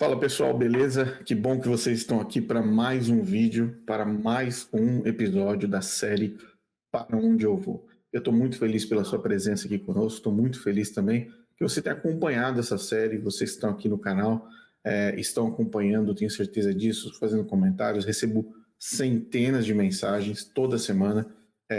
Fala pessoal, beleza? Que bom que vocês estão aqui para mais um vídeo, para mais um episódio da série Para Onde Eu Vou. Eu estou muito feliz pela sua presença aqui conosco, estou muito feliz também que você tenha acompanhado essa série, vocês estão aqui no canal, estão acompanhando, tenho certeza disso, fazendo comentários, recebo centenas de mensagens toda semana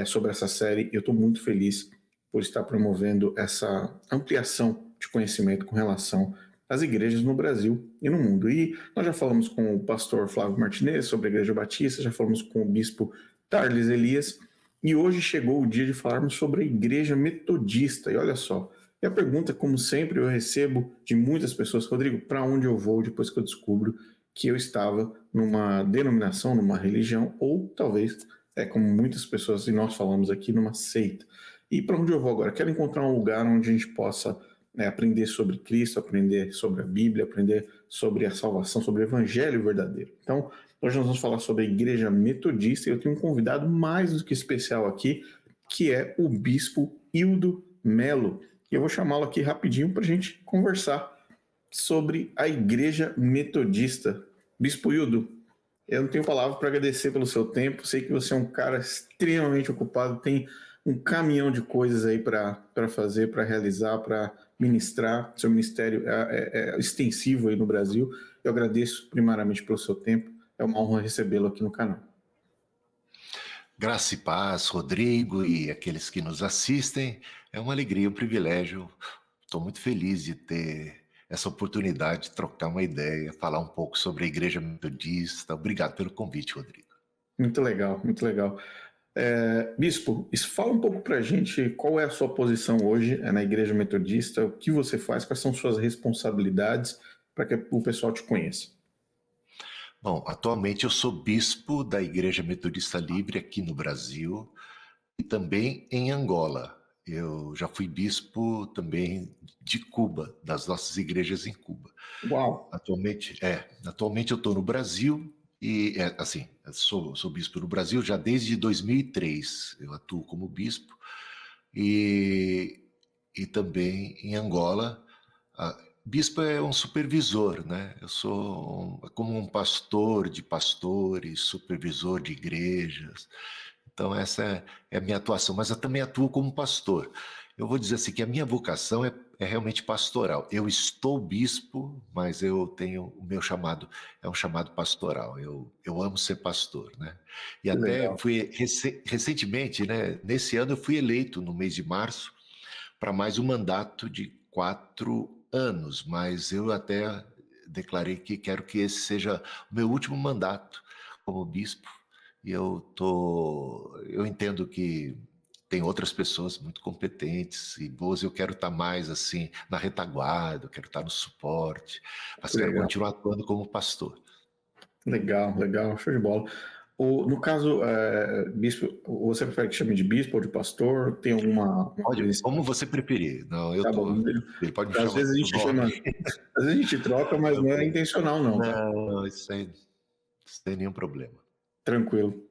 sobre essa série e eu estou muito feliz por estar promovendo essa ampliação de conhecimento com relação às igrejas no Brasil e no mundo. E nós já falamos com o pastor Flávio Martinez sobre a Igreja Batista, já falamos com o bispo Tarles Elias, e hoje chegou o dia de falarmos sobre a Igreja Metodista. E olha só, e a pergunta, como sempre, eu recebo de muitas pessoas: Rodrigo, para onde eu vou depois que eu descubro que eu estava numa denominação, numa religião, ou talvez, como muitas pessoas e nós falamos aqui, numa seita? E para onde eu vou agora? Quero encontrar um lugar onde a gente possa aprender sobre Cristo, aprender sobre a Bíblia, aprender sobre a salvação, sobre o Evangelho verdadeiro. Então, hoje nós vamos falar sobre a Igreja Metodista e eu tenho um convidado mais do que especial aqui, que é o Bispo Hildo Melo. E eu vou chamá-lo aqui rapidinho para a gente conversar sobre a Igreja Metodista. Bispo Hildo, eu não tenho palavra para agradecer pelo seu tempo, sei que você é um cara extremamente ocupado, tem um caminhão de coisas aí para fazer, para realizar, para ministrar. Seu ministério é extensivo aí no Brasil. Eu agradeço primariamente pelo seu tempo. É uma honra recebê-lo aqui no canal. Graça e paz, Rodrigo e aqueles que nos assistem. É uma alegria, um privilégio. Estou muito feliz de ter essa oportunidade de trocar uma ideia, falar um pouco sobre a Igreja Metodista. Obrigado pelo convite, Rodrigo. Muito legal, muito legal. Bispo, fala um pouco para a gente qual é a sua posição hoje na Igreja Metodista, o que você faz, quais são suas responsabilidades para que o pessoal te conheça. Bom, atualmente eu sou bispo da Igreja Metodista Livre aqui no Brasil e também em Angola. Eu já fui bispo também de Cuba, das nossas igrejas em Cuba. Uau! Atualmente eu estou no Brasil e, sou bispo no Brasil já desde 2003. Eu atuo como bispo e também em Angola. Bispo é um supervisor, né? Eu sou como um pastor de pastores, supervisor de igrejas. Então essa é a minha atuação, mas eu também atuo como pastor. Eu vou dizer assim que a minha vocação é realmente pastoral. Eu estou bispo, mas eu tenho o meu chamado, é um chamado pastoral. Eu amo ser pastor, né? E Que até legal. fui recentemente, né? Nesse ano eu fui eleito no mês de março para mais um mandato de 4 anos, mas eu até declarei que quero que esse seja o meu último mandato como bispo. E eu entendo que tem outras pessoas muito competentes e boas, eu quero estar mais assim na retaguarda, eu quero estar no suporte, mas quero Legal. continuar atuando como pastor. Legal, legal, show de bola. No caso, bispo, você prefere que chame de bispo ou de pastor? Tem alguma Pode, coisa? como você preferir. Não, Tá bom. ele pode me Às chamar vezes a pelo gente chama, nome. às vezes a gente troca, mas não é intencional não, tá? Não, isso aí, sem nenhum problema. Tranquilo.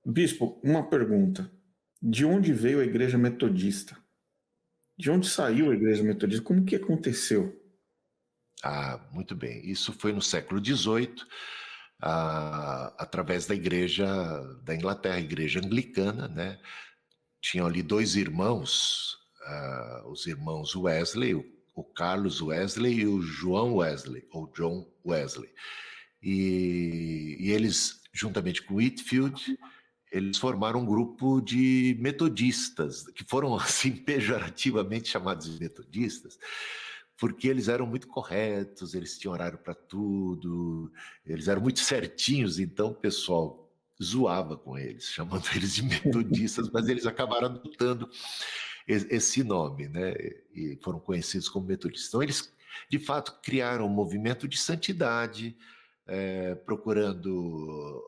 Bispo, uma pergunta. De onde veio a Igreja Metodista? De onde saiu a Igreja Metodista? Como que aconteceu? Muito bem. Isso foi no século XVIII, através da Igreja da Inglaterra, a Igreja Anglicana, né? Tinham ali dois irmãos, os irmãos Wesley, o Carlos Wesley e o João Wesley, ou John Wesley. E eles, juntamente com Whitefield, eles formaram um grupo de metodistas, que foram assim pejorativamente chamados de metodistas, porque eles eram muito corretos, eles tinham horário para tudo, eles eram muito certinhos, então o pessoal zoava com eles, chamando eles de metodistas, mas eles acabaram adotando esse nome, né? E foram conhecidos como metodistas. Então eles, de fato, criaram um movimento de santidade, procurando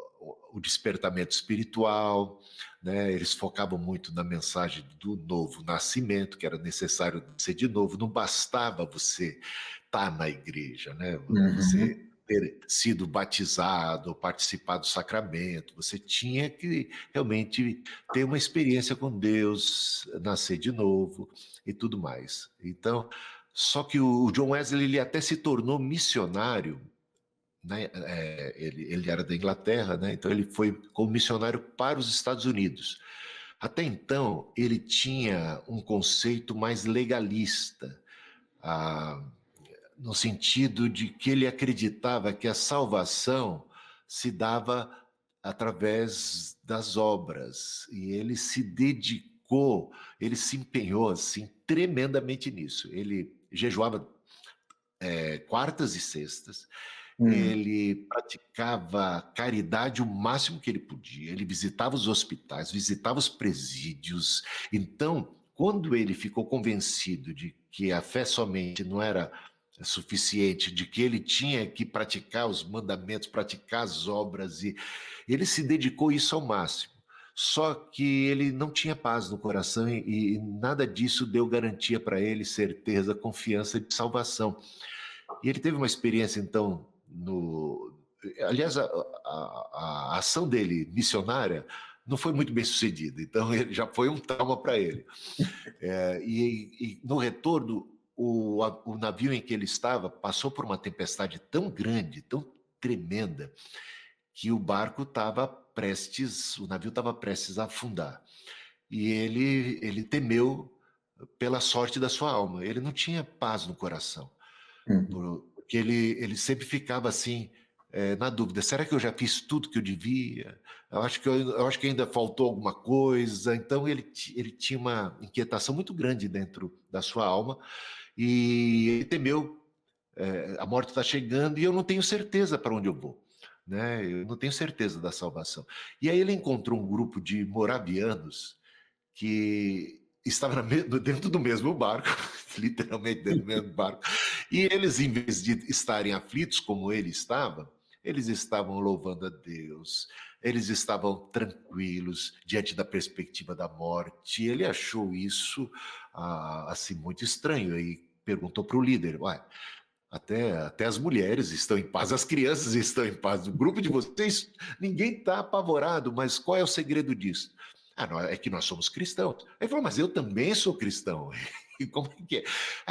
o despertamento espiritual, né? Eles focavam muito na mensagem do novo nascimento, que era necessário ser de novo, não bastava você estar na igreja, né? Você ter sido batizado, participar do sacramento, você tinha que realmente ter uma experiência com Deus, nascer de novo e tudo mais. Então, Só que o John Wesley ele até se tornou missionário, né? Ele era da Inglaterra, né? Então ele foi como missionário para os Estados Unidos. Até então, ele tinha um conceito mais legalista, ah, no sentido de que ele acreditava que a salvação se dava através das obras, e ele se dedicou, ele se empenhou assim tremendamente nisso. Ele jejuava quartas e sextas, ele praticava caridade o máximo que ele podia, ele visitava os hospitais, visitava os presídios. Então, quando ele ficou convencido de que a fé somente não era suficiente, de que ele tinha que praticar os mandamentos, praticar as obras, e ele se dedicou a isso ao máximo. Só que ele não tinha paz no coração e nada disso deu garantia para ele, certeza, confiança de salvação. E ele teve uma experiência, então, aliás, a ação dele missionária não foi muito bem sucedida, então ele já foi um trauma para ele. E no retorno, o navio em que ele estava passou por uma tempestade tão grande, tão tremenda, que o navio estava prestes a afundar. E ele temeu pela sorte da sua alma. Ele não tinha paz no coração. Porque ele sempre ficava assim, na dúvida: será que eu já fiz tudo que eu devia? Eu acho que ainda faltou alguma coisa. Então ele tinha uma inquietação muito grande dentro da sua alma, e ele temeu: a morte está chegando e eu não tenho certeza para onde eu vou, né? Eu não tenho certeza da salvação. E aí ele encontrou um grupo de moravianos que estava dentro do mesmo barco, literalmente dentro do mesmo barco, e eles, em vez de estarem aflitos como ele estava, eles estavam louvando a Deus, eles estavam tranquilos diante da perspectiva da morte. Ele achou isso assim muito estranho e perguntou para o líder: ué, até as mulheres estão em paz, as crianças estão em paz, o grupo de vocês, ninguém está apavorado, mas qual é o segredo disso? Não, é que nós somos cristãos. Ele falou: mas eu também sou cristão. E como é que é?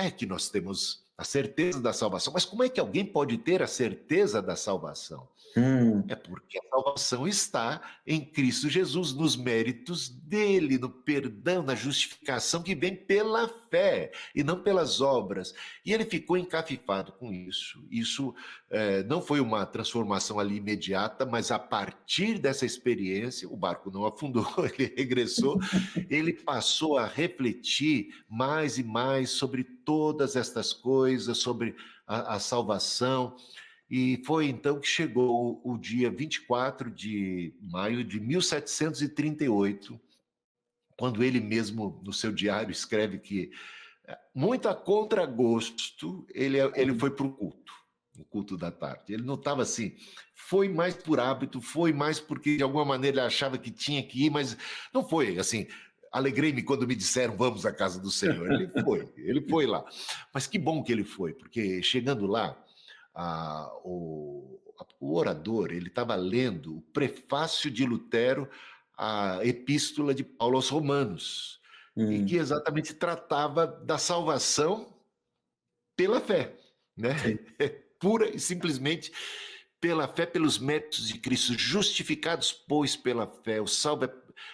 É que nós temos a certeza da salvação. Mas como é que alguém pode ter a certeza da salvação? É porque a salvação está em Cristo Jesus, nos méritos dele, no perdão, na justificação que vem pela fé e não pelas obras. E ele ficou encafifado com isso. Isso não foi uma transformação ali imediata, mas a partir dessa experiência, o barco não afundou, ele regressou, ele passou a refletir mais e mais sobre todas estas coisas, sobre a salvação. E foi então que chegou o dia 24 de maio de 1738, quando ele mesmo, no seu diário, escreve que, muito a contragosto, ele foi para o culto da tarde. Ele não estava assim, foi mais por hábito, foi mais porque de alguma maneira ele achava que tinha que ir, mas não foi assim: alegrei-me quando me disseram vamos à casa do Senhor. Ele foi lá. Mas que bom que ele foi, porque chegando lá, o orador, ele estava lendo o prefácio de Lutero à epístola de Paulo aos Romanos, e que exatamente tratava da salvação pela fé, né? Pura e simplesmente pela fé, pelos méritos de Cristo, justificados, pois, pela fé.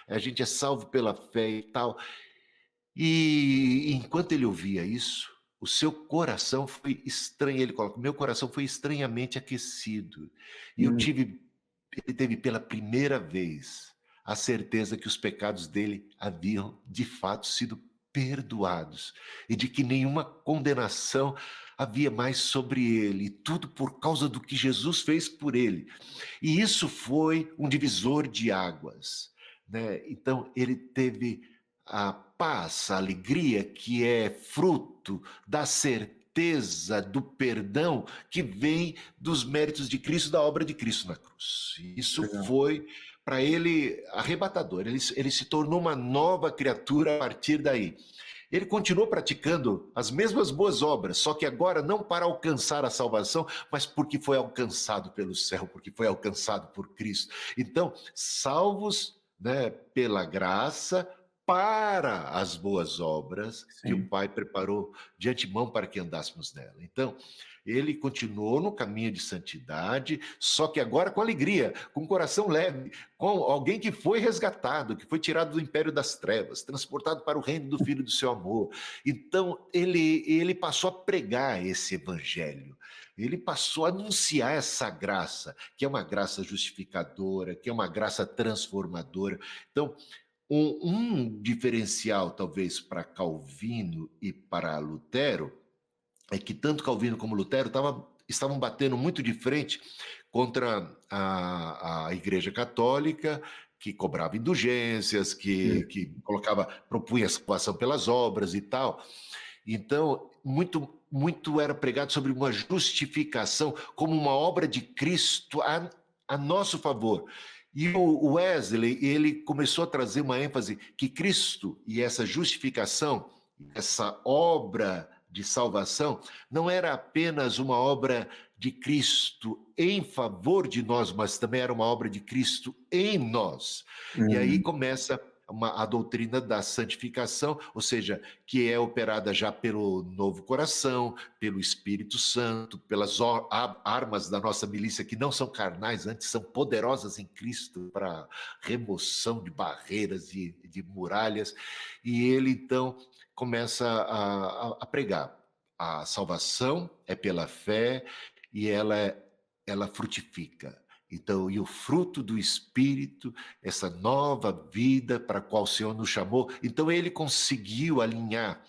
A gente é salvo pela fé e tal. E enquanto ele ouvia isso, o seu coração foi estranho. Ele coloca: meu coração foi estranhamente aquecido. E ele teve pela primeira vez a certeza que os pecados dele haviam de fato sido perdoados e de que nenhuma condenação havia mais sobre ele, e tudo por causa do que Jesus fez por ele. E isso foi um divisor de águas, né? Então ele teve a paz, a alegria que é fruto da certeza do perdão que vem dos méritos de Cristo, da obra de Cristo na cruz. Isso foi para ele arrebatador. Ele se tornou uma nova criatura a partir daí. Ele continuou praticando as mesmas boas obras, só que agora não para alcançar a salvação, mas porque foi alcançado pelo céu, porque foi alcançado por Cristo. Então, salvos, né, pela graça, para as boas obras que o Sim. Pai preparou de antemão para que andássemos nela. Então, ele continuou no caminho de santidade, só que agora com alegria, com o coração leve, com alguém que foi resgatado, que foi tirado do império das trevas, transportado para o reino do Filho do seu amor. Então, ele passou a pregar esse evangelho. Ele passou a anunciar essa graça, que é uma graça justificadora, que é uma graça transformadora. Então, um diferencial, talvez, para Calvino e para Lutero, é que tanto Calvino como Lutero estavam batendo muito de frente contra a Igreja Católica, que cobrava indulgências, que propunha a salvação pelas obras e tal. Então, muito era pregado sobre uma justificação como uma obra de Cristo a nosso favor. E o Wesley, ele começou a trazer uma ênfase que Cristo e essa justificação, essa obra de salvação, não era apenas uma obra de Cristo em favor de nós, mas também era uma obra de Cristo em nós. E aí começa a doutrina da santificação, ou seja, que é operada já pelo novo coração, pelo Espírito Santo, pelas armas da nossa milícia, que não são carnais, antes são poderosas em Cristo para remoção de barreiras e de muralhas. E ele, então, começa a pregar. A salvação é pela fé e ela frutifica. Então, e o fruto do Espírito, essa nova vida para a qual o Senhor nos chamou. Então, ele conseguiu alinhar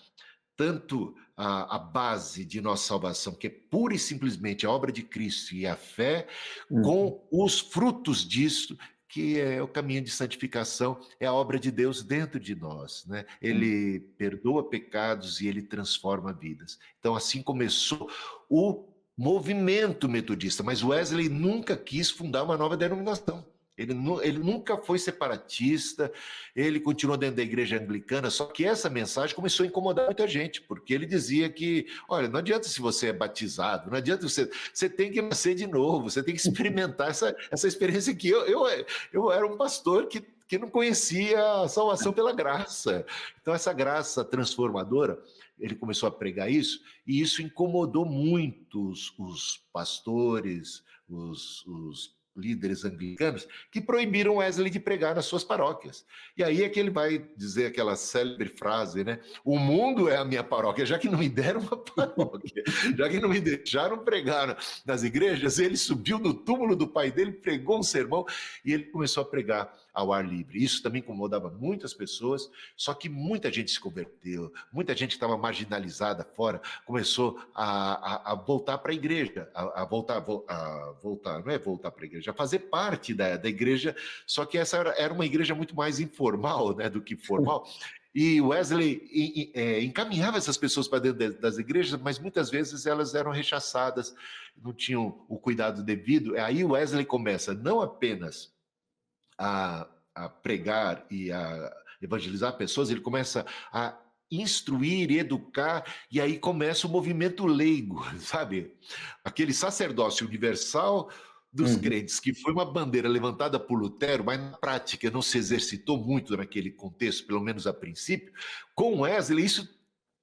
tanto a base de nossa salvação, que é pura e simplesmente a obra de Cristo e a fé, com os frutos disso, que é o caminho de santificação, é a obra de Deus dentro de nós, né? Ele perdoa pecados e ele transforma vidas. Então, assim começou o movimento metodista, mas Wesley nunca quis fundar uma nova denominação. Ele nunca foi separatista, ele continuou dentro da igreja anglicana, só que essa mensagem começou a incomodar muita gente, porque ele dizia que, olha, não adianta se você é batizado, não adianta você tem que nascer de novo, você tem que experimentar essa experiência que eu era um pastor que não conhecia a salvação pela graça. Então, essa graça transformadora, ele começou a pregar isso, e isso incomodou muito os pastores, os líderes anglicanos, que proibiram Wesley de pregar nas suas paróquias. E aí é que ele vai dizer aquela célebre frase, né? O mundo é a minha paróquia, já que não me deram uma paróquia, já que não me deixaram pregar nas igrejas, ele subiu no túmulo do pai dele, pregou um sermão, e ele começou a pregar ao ar livre. Isso também incomodava muitas pessoas, só que muita gente se converteu, muita gente que estava marginalizada fora, começou a voltar para a igreja, a voltar, não é voltar para a igreja, a fazer parte da igreja, só que essa era uma igreja muito mais informal, né, do que formal. E Wesley encaminhava essas pessoas para dentro das igrejas, mas muitas vezes elas eram rechaçadas, não tinham o cuidado devido. Aí Wesley começa não apenas a pregar e a evangelizar pessoas, ele começa a instruir, educar, e aí começa o movimento leigo, sabe? Aquele sacerdócio universal dos crentes, que foi uma bandeira levantada por Lutero, mas na prática não se exercitou muito naquele contexto, pelo menos a princípio. Com Wesley, isso,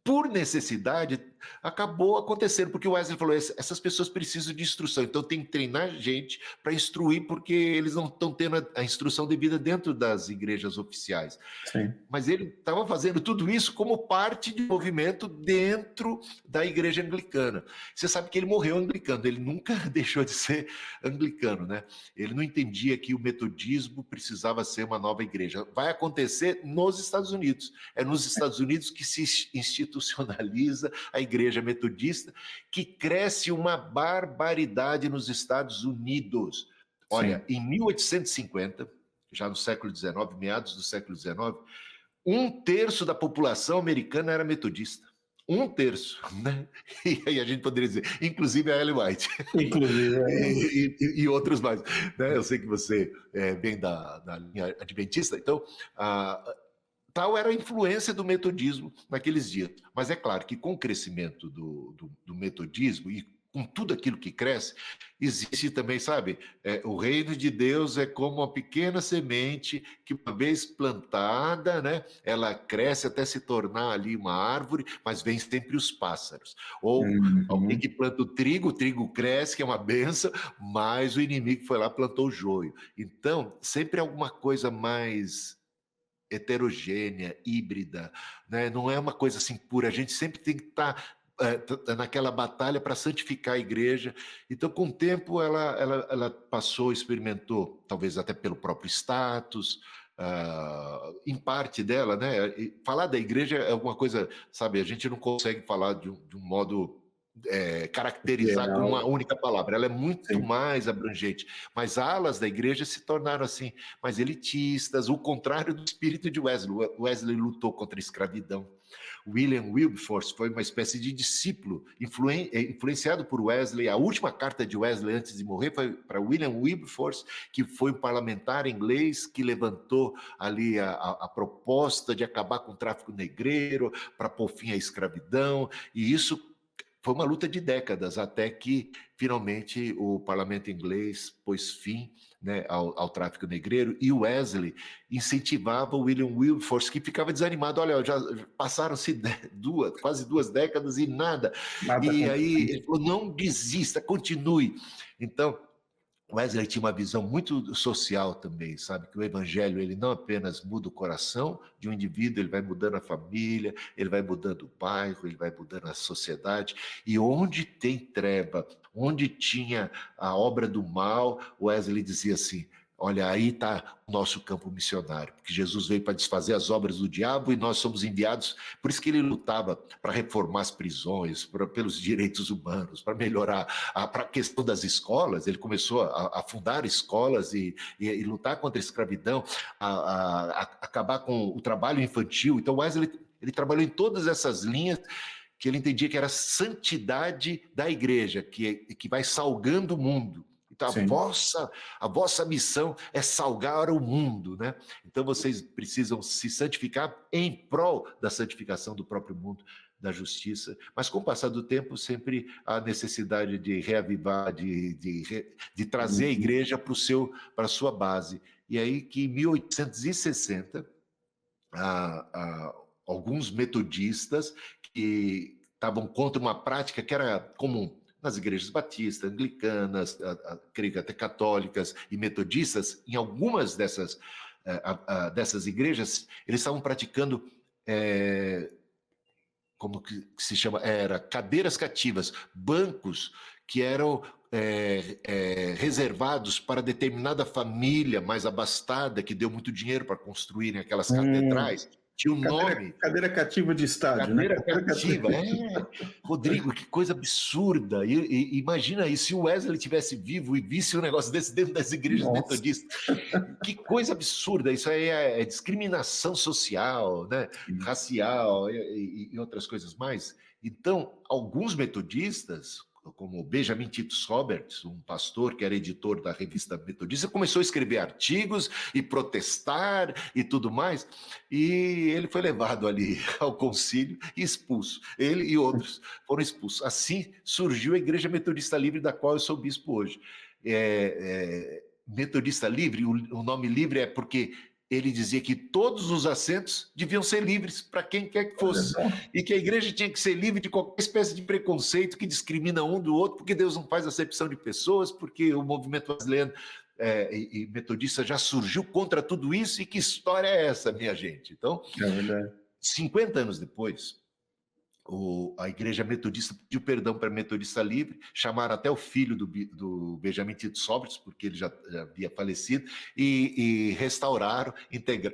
por necessidade, acabou acontecendo, porque o Wesley falou, essas pessoas precisam de instrução, então tem que treinar gente para instruir, porque eles não estão tendo a instrução devida dentro das igrejas oficiais. Sim. Mas ele estava fazendo tudo isso como parte de um movimento dentro da igreja anglicana. Você sabe que ele morreu anglicano, ele nunca deixou de ser anglicano, né? Ele não entendia que o metodismo precisava ser uma nova igreja. Vai acontecer nos Estados Unidos. É nos Estados Unidos que se institucionaliza a igreja metodista, que cresce uma barbaridade nos Estados Unidos. Olha, em 1850, já no século XIX, meados do século XIX, 1/3 da população americana era metodista. 1/3, né? E aí a gente poderia dizer, inclusive a Ellen White. Inclusive. E outros mais. Né? Eu sei que você é bem da linha adventista, então... tal era a influência do metodismo naqueles dias. Mas é claro que com o crescimento do metodismo e com tudo aquilo que cresce, existe também, sabe, o reino de Deus é como uma pequena semente que, uma vez plantada, né, ela cresce até se tornar ali uma árvore, mas vem sempre os pássaros. Ou alguém que planta o trigo cresce, que é uma benção, mas o inimigo foi lá e plantou o joio. Então, sempre alguma coisa mais heterogênea, híbrida, né? Não é uma coisa assim pura, a gente sempre tem que estar naquela batalha para santificar a igreja. Então, com o tempo, ela passou, experimentou, talvez até pelo próprio status, em parte dela, né? E falar da igreja é alguma coisa, sabe, a gente não consegue falar de um modo caracterizar com uma única palavra, ela é muito mais abrangente, mas alas da igreja se tornaram assim, mais elitistas, o contrário do espírito de Wesley. Wesley lutou contra a escravidão. William Wilberforce foi uma espécie de discípulo influenciado por Wesley. A última carta de Wesley antes de morrer foi para William Wilberforce, que foi um parlamentar inglês que levantou ali a proposta de acabar com o tráfico negreiro, para pôr fim à escravidão, e isso foi uma luta de décadas, até que, finalmente, o parlamento inglês pôs fim, né, ao tráfico negreiro, e Wesley incentivava o William Wilberforce, que ficava desanimado. Olha, já passaram-se quase 2 décadas e nada. E aí ele falou, não desista, continue. Então, Wesley tinha uma visão muito social também, sabe? Que o evangelho, ele não apenas muda o coração de um indivíduo, ele vai mudando a família, ele vai mudando o bairro, ele vai mudando a sociedade. E onde tem treva, onde tinha a obra do mal, Wesley dizia assim, olha, aí está o nosso campo missionário, porque Jesus veio para desfazer as obras do diabo e nós somos enviados. Por isso que ele lutava para reformar as prisões, pelos direitos humanos, para melhorar para a questão das escolas. Ele começou a fundar escolas e lutar contra a escravidão, acabar com o trabalho infantil. Então, Wesley, ele trabalhou em todas essas linhas que ele entendia que era a santidade da igreja, que vai salgando o mundo. Então, a vossa missão é salgar o mundo, né? Então, vocês precisam se santificar em prol da santificação do próprio mundo, da justiça. Mas, com o passar do tempo, sempre há necessidade de reavivar, de trazer a igreja para a sua base. E aí que, em 1860, alguns metodistas que estavam contra uma prática que era comum nas igrejas batistas, anglicanas, creio que até católicas e metodistas, em algumas dessas igrejas, eles estavam praticando, como que se chama? Cadeiras cativas, bancos que eram reservados para determinada família mais abastada, que deu muito dinheiro para construírem aquelas catedrais. Tinha um nome. Cadeira cativa de estádio, cadeira, né? Cadeira cativa, Rodrigo, que coisa absurda. E imagina aí, se o Wesley tivesse vivo e visse um negócio desse dentro das igrejas metodistas. Que coisa absurda. Isso aí é discriminação social, né? Racial e outras coisas mais. Então, alguns metodistas, como Benjamin Titus Roberts, um pastor que era editor da revista Metodista, começou a escrever artigos e protestar e tudo mais, e ele foi levado ali ao concílio e expulso. Ele e outros foram expulsos. Assim surgiu a Igreja Metodista Livre, da qual eu sou bispo hoje. Metodista Livre, o nome livre é porque ele dizia que todos os assentos deviam ser livres para quem quer que fosse. E que a igreja tinha que ser livre de qualquer espécie de preconceito que discrimina um do outro, porque Deus não faz acepção de pessoas, porque o movimento wesleyano e metodista já surgiu contra tudo isso. E que história é essa, minha gente? Então, 50 anos depois, a igreja metodista pediu perdão para a Metodista Livre, chamaram até o filho do Benjamin Titus Roberts, porque ele já havia falecido, e restauraram,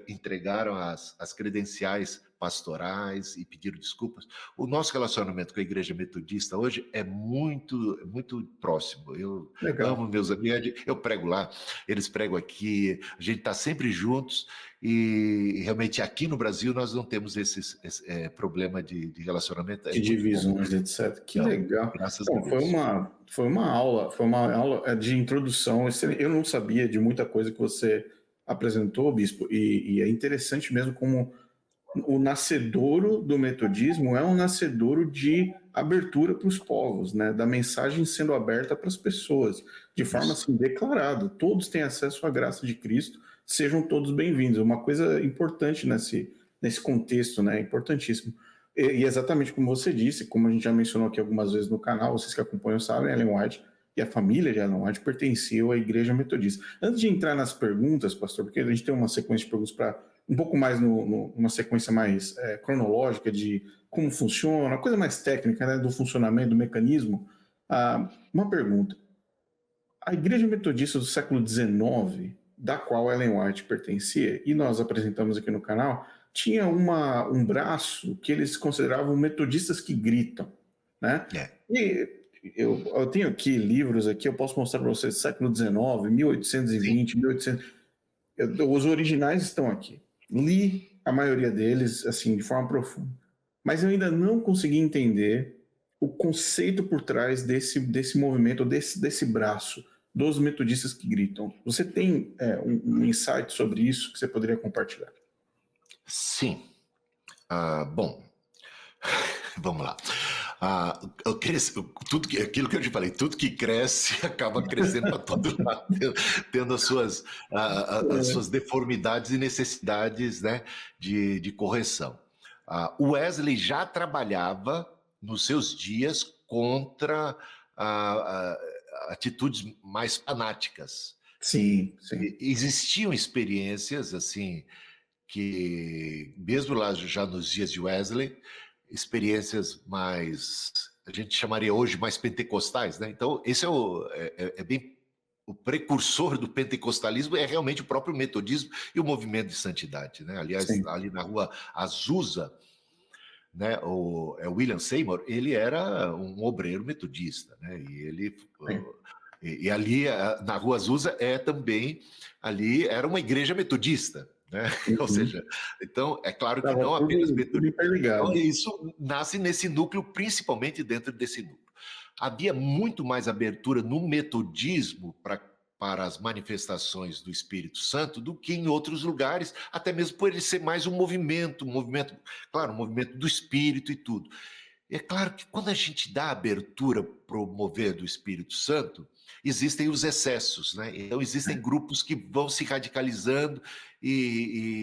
entregaram as credenciais pastorais e pediram desculpas. O nosso relacionamento com a igreja metodista hoje é muito, muito próximo. Eu amo meus amigos, eu prego lá, eles pregam aqui, a gente está sempre juntos, e realmente aqui no Brasil nós não temos esse problema de relacionamento. De divisões, etc. Que legal. Graças a Deus. Foi uma aula de introdução. Eu não sabia de muita coisa que você apresentou, Bispo, e é interessante mesmo como o nascedouro do metodismo é um nascedouro de abertura para os povos, né? Da mensagem sendo aberta para as pessoas, de forma Isso. assim declarada. Todos têm acesso à graça de Cristo, sejam todos bem-vindos. Uma coisa importante nesse contexto, né? Importantíssimo. E exatamente como você disse, como a gente já mencionou aqui algumas vezes no canal, vocês que acompanham sabem, Ellen White e a família de Ellen White pertenciam à Igreja Metodista. Antes de entrar nas perguntas, pastor, porque a gente tem uma sequência de perguntas para um pouco mais numa sequência mais cronológica de como funciona, coisa mais técnica, né, do funcionamento, do mecanismo. Uma pergunta. A Igreja Metodista do século XIX, da qual Ellen White pertencia, e nós apresentamos aqui no canal, tinha um braço que eles consideravam metodistas que gritam, né? É. E eu tenho aqui livros aqui, eu posso mostrar para vocês, século XIX, 1820, 1800... Os originais estão aqui. Li a maioria deles, assim, de forma profunda. Mas eu ainda não consegui entender o conceito por trás desse movimento, desse braço dos metodistas que gritam. Você tem um insight sobre isso que você poderia compartilhar? Sim. Bom, vamos lá. Aquilo que eu te falei, tudo que cresce acaba crescendo para todo lado, tendo as suas deformidades e necessidades, né, de correção. O Wesley já trabalhava nos seus dias contra atitudes mais fanáticas. Sim, sim. Existiam experiências assim que, mesmo lá já nos dias de Wesley, experiências mais, a gente chamaria hoje mais pentecostais, né? Então, esse é bem o precursor do pentecostalismo, é realmente o próprio metodismo e o movimento de santidade, né? Aliás, Sim. ali na rua Azusa, né, o William Seymour, ele era um obreiro metodista, né? E ali na rua Azusa também, ali era uma igreja metodista, né? Ou seja, então é claro que não apenas metodista. Então, isso nasce nesse núcleo, principalmente dentro desse núcleo. Havia muito mais abertura no metodismo para as manifestações do Espírito Santo do que em outros lugares, até mesmo por ele ser mais um movimento, claro, um movimento do Espírito e tudo. É claro que quando a gente dá abertura para o mover do Espírito Santo, existem os excessos, né? Então existem grupos que vão se radicalizando e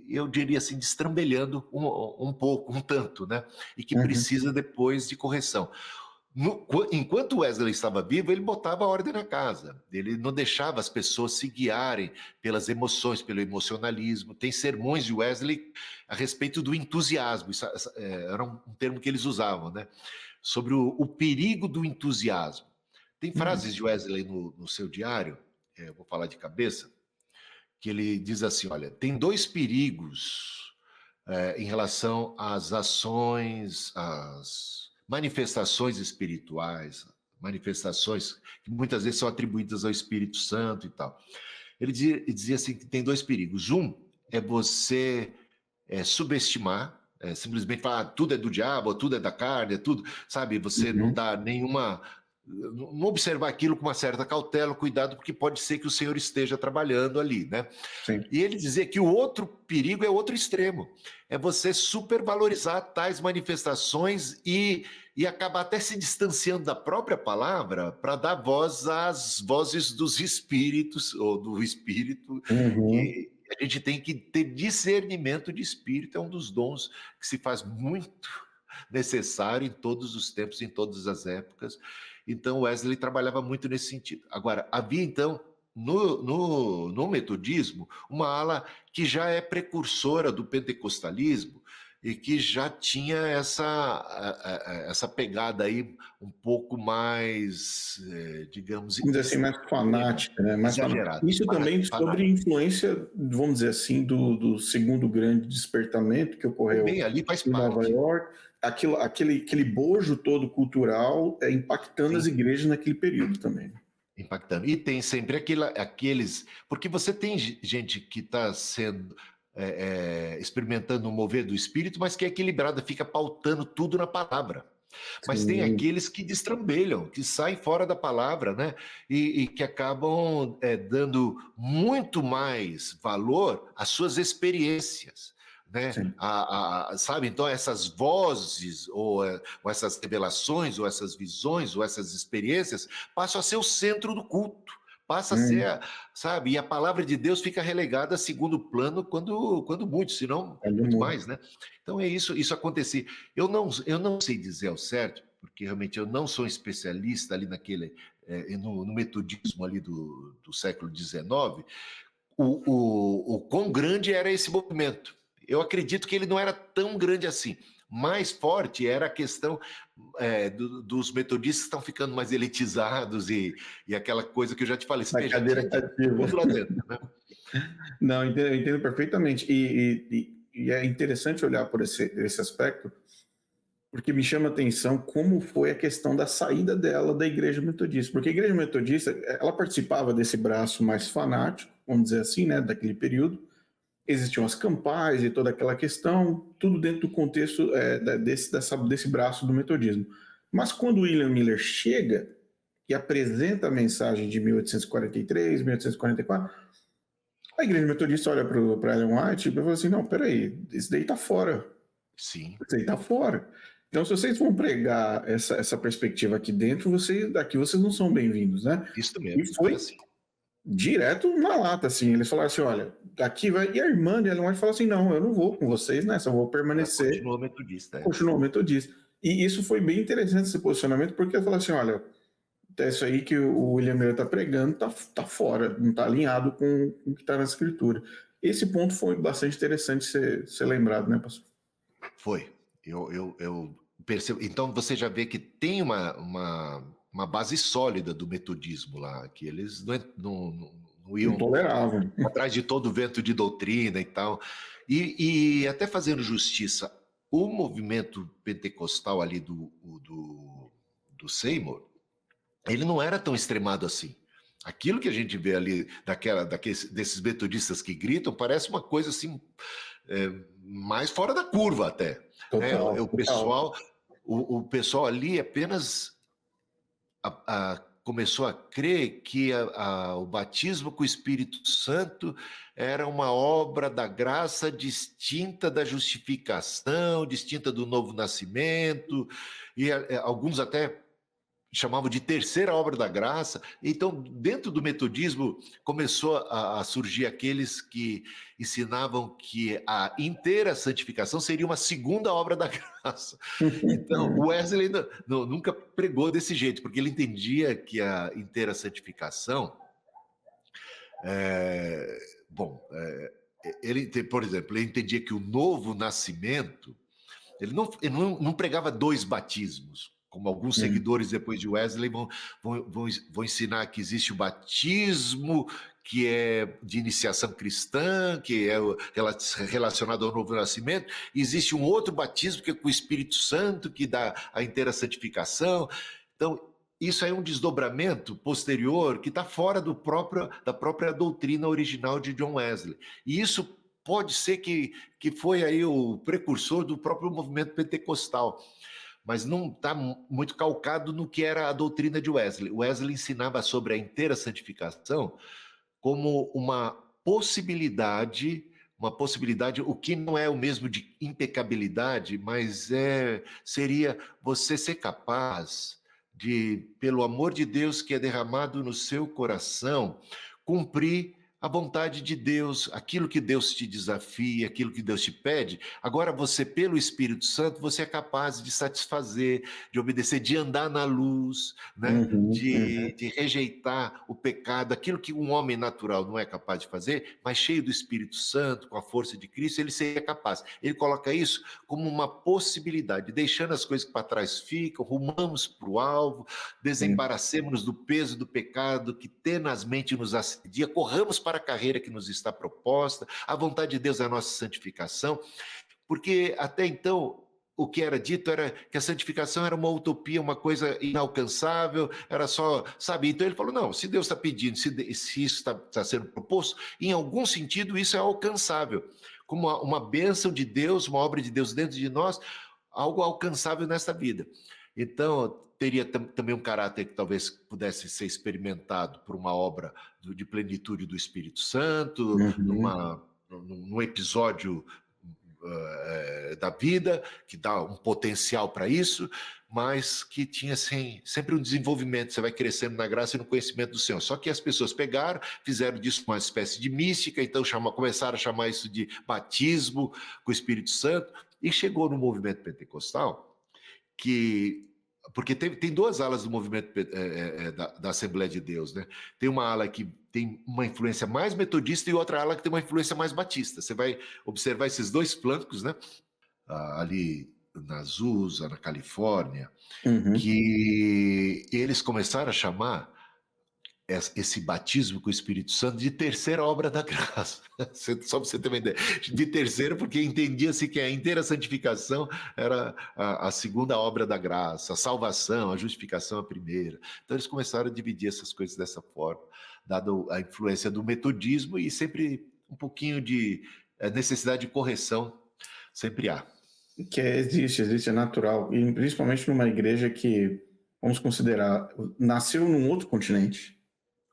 eu diria assim, destrambelhando um pouco, um tanto, né? E que precisa depois de correção. Enquanto Wesley estava vivo, ele botava a ordem na casa. Ele não deixava as pessoas se guiarem pelas emoções, pelo emocionalismo. Tem sermões de Wesley a respeito do entusiasmo. Isso era um termo que eles usavam, né? Sobre o perigo do entusiasmo. Tem frases de Wesley no seu diário, eu vou falar de cabeça, que ele diz assim, olha, tem dois perigos em relação às ações, às manifestações espirituais, manifestações que muitas vezes são atribuídas ao Espírito Santo e tal. Ele dizia assim que tem dois perigos. Um é você subestimar, simplesmente falar tudo é do diabo, tudo é da carne, é tudo, sabe? Você não dá nenhuma... Não observar aquilo com uma certa cautela, cuidado, porque pode ser que o Senhor esteja trabalhando ali, né? Sim. E ele dizia que o outro perigo é outro extremo, é você supervalorizar tais manifestações e acabar até se distanciando da própria palavra para dar voz às vozes dos espíritos, ou do espírito, e a gente tem que ter discernimento de espírito, é um dos dons que se faz muito necessário em todos os tempos, em todas as épocas. Então Wesley trabalhava muito nesse sentido. Agora, havia então no metodismo uma ala que já é precursora do pentecostalismo e que já tinha essa pegada aí um pouco mais, digamos... Vamos dizer assim, mais fanática, né? Mais exagerada. Isso também sobre influência, vamos dizer assim, do segundo grande despertamento que ocorreu bem, ali faz em parte. Nova York, aquele bojo todo cultural impactando as igrejas naquele período também. Impactando. E tem sempre aqueles... Porque você tem gente que está sendo... experimentando o mover do espírito, mas que é equilibrada, fica pautando tudo na palavra. Mas tem aqueles que destrambelham, que saem fora da palavra, né? E que acabam dando muito mais valor às suas experiências, né? Sim. Sabe? Então, essas vozes, ou essas revelações, ou essas visões, ou essas experiências, passam a ser o centro do culto. Passa a ser, sabe? E a palavra de Deus fica relegada a segundo plano quando muito, se não muito mais, né? Então é isso acontecia. Eu não sei dizer ao certo, porque realmente eu não sou especialista ali no metodismo ali do século XIX, o quão grande era esse movimento. Eu acredito que ele não era tão grande assim. Mais forte era a questão dos metodistas que estão ficando mais elitizados e aquela coisa que eu já te falei. Na Veja, tinha cadeira de cativa. tudo lá dentro, né? Não, eu entendo perfeitamente. E é interessante olhar por esse aspecto, porque me chama a atenção como foi a questão da saída dela da Igreja Metodista. Porque a Igreja Metodista, ela participava desse braço mais fanático, vamos dizer assim, né, daquele período. Existiam as campais e toda aquela questão, tudo dentro do contexto desse braço do metodismo. Mas quando William Miller chega e apresenta a mensagem de 1843, 1844, a Igreja Metodista olha para Ellen White e fala assim, não, peraí, isso daí está fora. Sim. Isso aí está fora. Então, se vocês vão pregar essa perspectiva aqui dentro, aqui vocês não são bem-vindos, né? Isso E mesmo, foi assim. direto na lata, assim. Eles falaram assim, olha, aqui vai... E a irmã de Ellen White falou assim, não, eu não vou com vocês nessa, eu vou Ela permanecer, continuou metodista. continuou metodista. E isso foi bem interessante, esse posicionamento, porque eu falei assim, olha, é isso aí que o William Miller está pregando tá fora, não está alinhado com o que está na escritura. Esse ponto foi bastante interessante ser lembrado, né, pastor? Foi. Eu percebo. Então você já vê que tem uma base sólida do metodismo lá, que eles não iam Intolerável. atrás de todo vento de doutrina e tal. E até fazendo justiça, o movimento pentecostal ali do Seymour, ele não era tão extremado assim. Aquilo que a gente vê ali desses metodistas que gritam parece uma coisa assim mais fora da curva até. Né? Total, total. O pessoal ali apenas começou a crer que o batismo com o Espírito Santo era uma obra da graça distinta da justificação, distinta do novo nascimento, e alguns até chamavam de terceira obra da graça. Então, dentro do metodismo, começou a surgir aqueles que ensinavam que a inteira santificação seria uma segunda obra da graça. Então, o Wesley nunca pregou desse jeito, porque ele entendia que a inteira santificação... por exemplo, ele entendia que o novo nascimento... Ele não pregava dois batismos, como alguns seguidores depois de Wesley vão ensinar que existe o batismo que é de iniciação cristã, que é relacionado ao novo nascimento, e existe um outro batismo que é com o Espírito Santo, que dá a inteira santificação. Então, isso é um desdobramento posterior que está fora da própria doutrina original de John Wesley. E isso pode ser que foi aí o precursor do próprio movimento pentecostal, mas não está muito calcado no que era a doutrina de Wesley. Wesley ensinava sobre a inteira santificação como uma possibilidade, o que não é o mesmo de impecabilidade, mas seria você ser capaz de, pelo amor de Deus que é derramado no seu coração, cumprir a vontade de Deus, aquilo que Deus te desafia, aquilo que Deus te pede. Agora você, pelo Espírito Santo, você é capaz de satisfazer, de obedecer, de andar na luz, né? De rejeitar o pecado, aquilo que um homem natural não é capaz de fazer, mas cheio do Espírito Santo, com a força de Cristo, ele seria capaz. Ele coloca isso como uma possibilidade, deixando as coisas que para trás ficam, rumamos para o alvo, desembaracemos-nos do peso do pecado que tenazmente nos assedia, corramos para a carreira que nos está proposta, a vontade de Deus é a nossa santificação, porque até então o que era dito era que a santificação era uma utopia, uma coisa inalcançável, era só, sabe? Então ele falou, não, se Deus está pedindo, se isso está sendo proposto, em algum sentido isso é alcançável, como uma bênção de Deus, uma obra de Deus dentro de nós, algo alcançável nesta vida. Então, teria também um caráter que talvez pudesse ser experimentado por uma obra de plenitude do Espírito Santo, num episódio da vida, que dá um potencial para isso, mas que tinha sempre um desenvolvimento. Você vai crescendo na graça e no conhecimento do Senhor. Só que as pessoas pegaram, fizeram disso uma espécie de mística, então começaram a chamar isso de batismo com o Espírito Santo, e chegou no movimento pentecostal, porque tem duas alas do movimento da Assembleia de Deus, né? Tem uma ala que tem uma influência mais metodista e outra ala que tem uma influência mais batista. Você vai observar esses dois flancos, né? Ali na Azusa, na Califórnia, que eles começaram a chamar esse batismo com o Espírito Santo de terceira obra da graça. Só para você ter uma ideia. De terceira, porque entendia-se que a inteira santificação era a segunda obra da graça, a salvação, a justificação a primeira. Então eles começaram a dividir essas coisas dessa forma, dado a influência do metodismo e sempre um pouquinho de necessidade de correção, sempre há. Que existe, é natural. E principalmente numa igreja que, vamos considerar, nasceu num outro continente,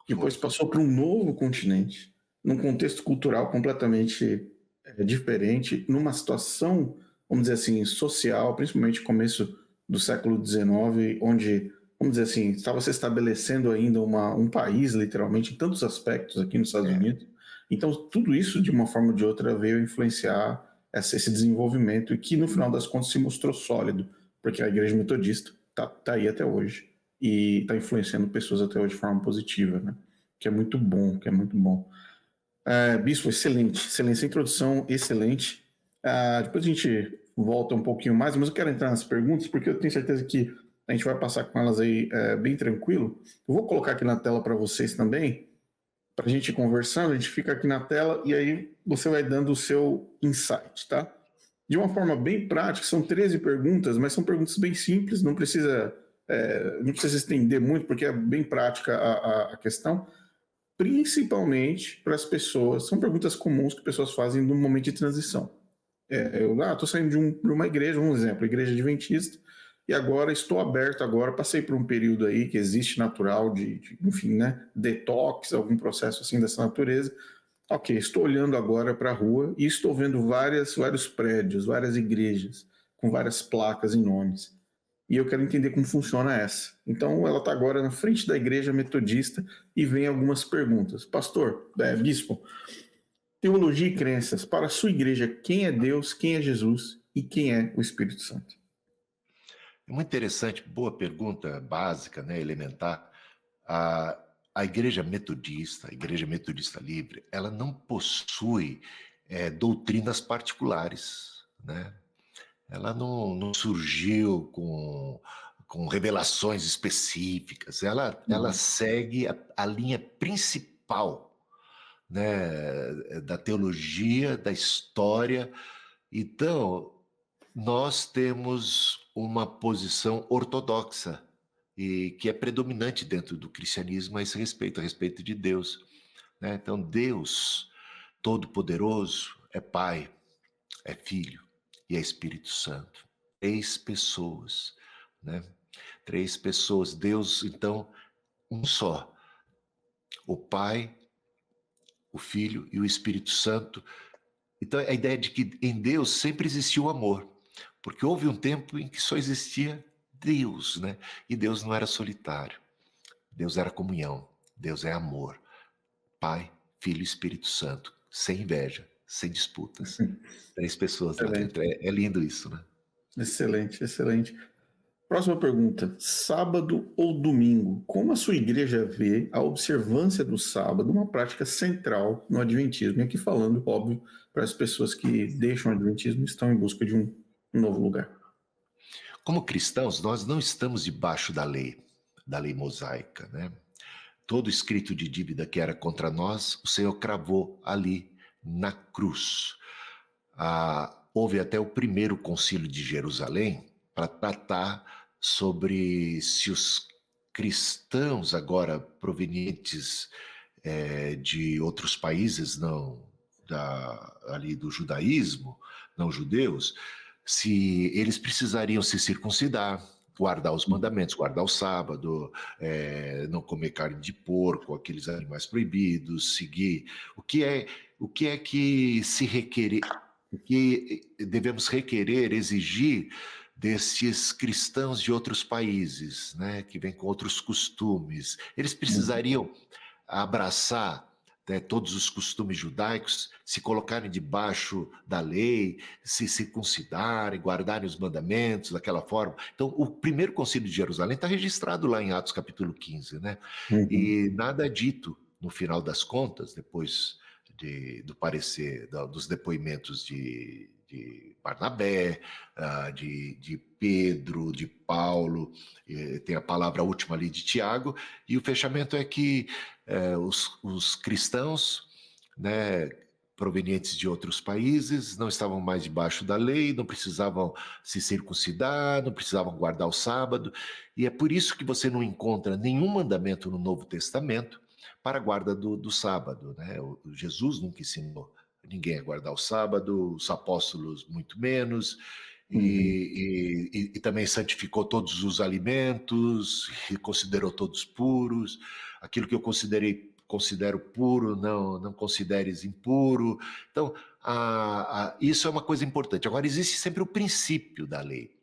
depois passou para um novo continente, num contexto cultural completamente diferente, numa situação, vamos dizer assim, social, principalmente no começo do século XIX, onde, vamos dizer assim, estava se estabelecendo ainda um país, literalmente, em tantos aspectos aqui nos Estados Unidos. Então, tudo isso, de uma forma ou de outra, veio influenciar esse desenvolvimento, e que, no final das contas, se mostrou sólido, porque a Igreja Metodista está aí até hoje, e está influenciando pessoas até hoje de forma positiva, né? Que é muito bom, Bispo, excelente, essa introdução, excelente. Depois a gente volta um pouquinho mais, mas eu quero entrar nas perguntas, porque eu tenho certeza que a gente vai passar com elas aí bem tranquilo. Eu vou colocar aqui na tela para vocês também, para a gente ir conversando, a gente fica aqui na tela e aí você vai dando o seu insight, tá? De uma forma bem prática, são 13 perguntas, mas são perguntas bem simples, não precisa estender muito, porque é bem prática a questão, principalmente para as pessoas, são perguntas comuns que pessoas fazem no momento de transição. Eu estou saindo de uma igreja, um exemplo, igreja adventista, e agora estou aberto, passei por um período aí que existe natural enfim, né, detox, algum processo assim dessa natureza. Ok, estou olhando agora para a rua e estou vendo vários prédios, várias igrejas, com várias placas e nomes. E eu quero entender como funciona essa. Então, ela está agora na frente da igreja metodista e vem algumas perguntas. Pastor, bispo, teologia e crenças, para a sua igreja, quem é Deus, quem é Jesus e quem é o Espírito Santo? É muito interessante, boa pergunta, básica, né, elementar. A Igreja Metodista Livre, ela não possui doutrinas particulares, né? Ela não surgiu com revelações específicas, ela segue a linha principal, né, da teologia, da história. Então, nós temos uma posição ortodoxa e que é predominante dentro do cristianismo a esse respeito, a respeito de Deus, né? Então, Deus Todo-Poderoso é Pai, é Filho e é Espírito Santo. 3 pessoas, né? 3 pessoas. Deus, então, um só. O Pai, o Filho e o Espírito Santo. Então, a ideia de que em Deus sempre existiu amor. Porque houve um tempo em que só existia Deus, né? E Deus não era solitário. Deus era comunhão. Deus é amor. Pai, Filho e Espírito Santo. Sem inveja, sem disputas. 3 pessoas lá dentro. É lindo isso, né? Excelente, excelente. Próxima pergunta. Sábado ou domingo? Como a sua igreja vê a observância do sábado uma prática central no Adventismo? E aqui falando, óbvio, para as pessoas que deixam o Adventismo e estão em busca de um novo lugar. Como cristãos, nós não estamos debaixo da lei mosaica, né? Todo escrito de dívida que era contra nós, o Senhor cravou ali na cruz. Houve até o primeiro concílio de Jerusalém para tratar sobre se os cristãos agora provenientes de outros países, ali do judaísmo, não judeus, se eles precisariam se circuncidar, guardar os mandamentos, guardar o sábado, não comer carne de porco, aqueles animais proibidos, seguir. O que é que se que devemos requerer, exigir desses cristãos de outros países, né, que vêm com outros costumes. Eles precisariam abraçar, né, todos os costumes judaicos, se colocarem debaixo da lei, se circuncidarem, guardarem os mandamentos daquela forma. Então, o primeiro concílio de Jerusalém está registrado lá em Atos capítulo 15, né? E nada é dito, no final das contas, depois do parecer, dos depoimentos de Barnabé, de Pedro, de Paulo, tem a palavra última ali de Tiago, e o fechamento é que os cristãos, né, provenientes de outros países, não estavam mais debaixo da lei, não precisavam se circuncidar, não precisavam guardar o sábado, e é por isso que você não encontra nenhum mandamento no Novo Testamento para a guarda do sábado, né? Jesus nunca ensinou ninguém a guardar o sábado, os apóstolos muito menos, e também santificou todos os alimentos, e considerou todos puros. Aquilo que eu considero puro, não consideres impuro. Então, isso é uma coisa importante. Agora, existe sempre o princípio da lei,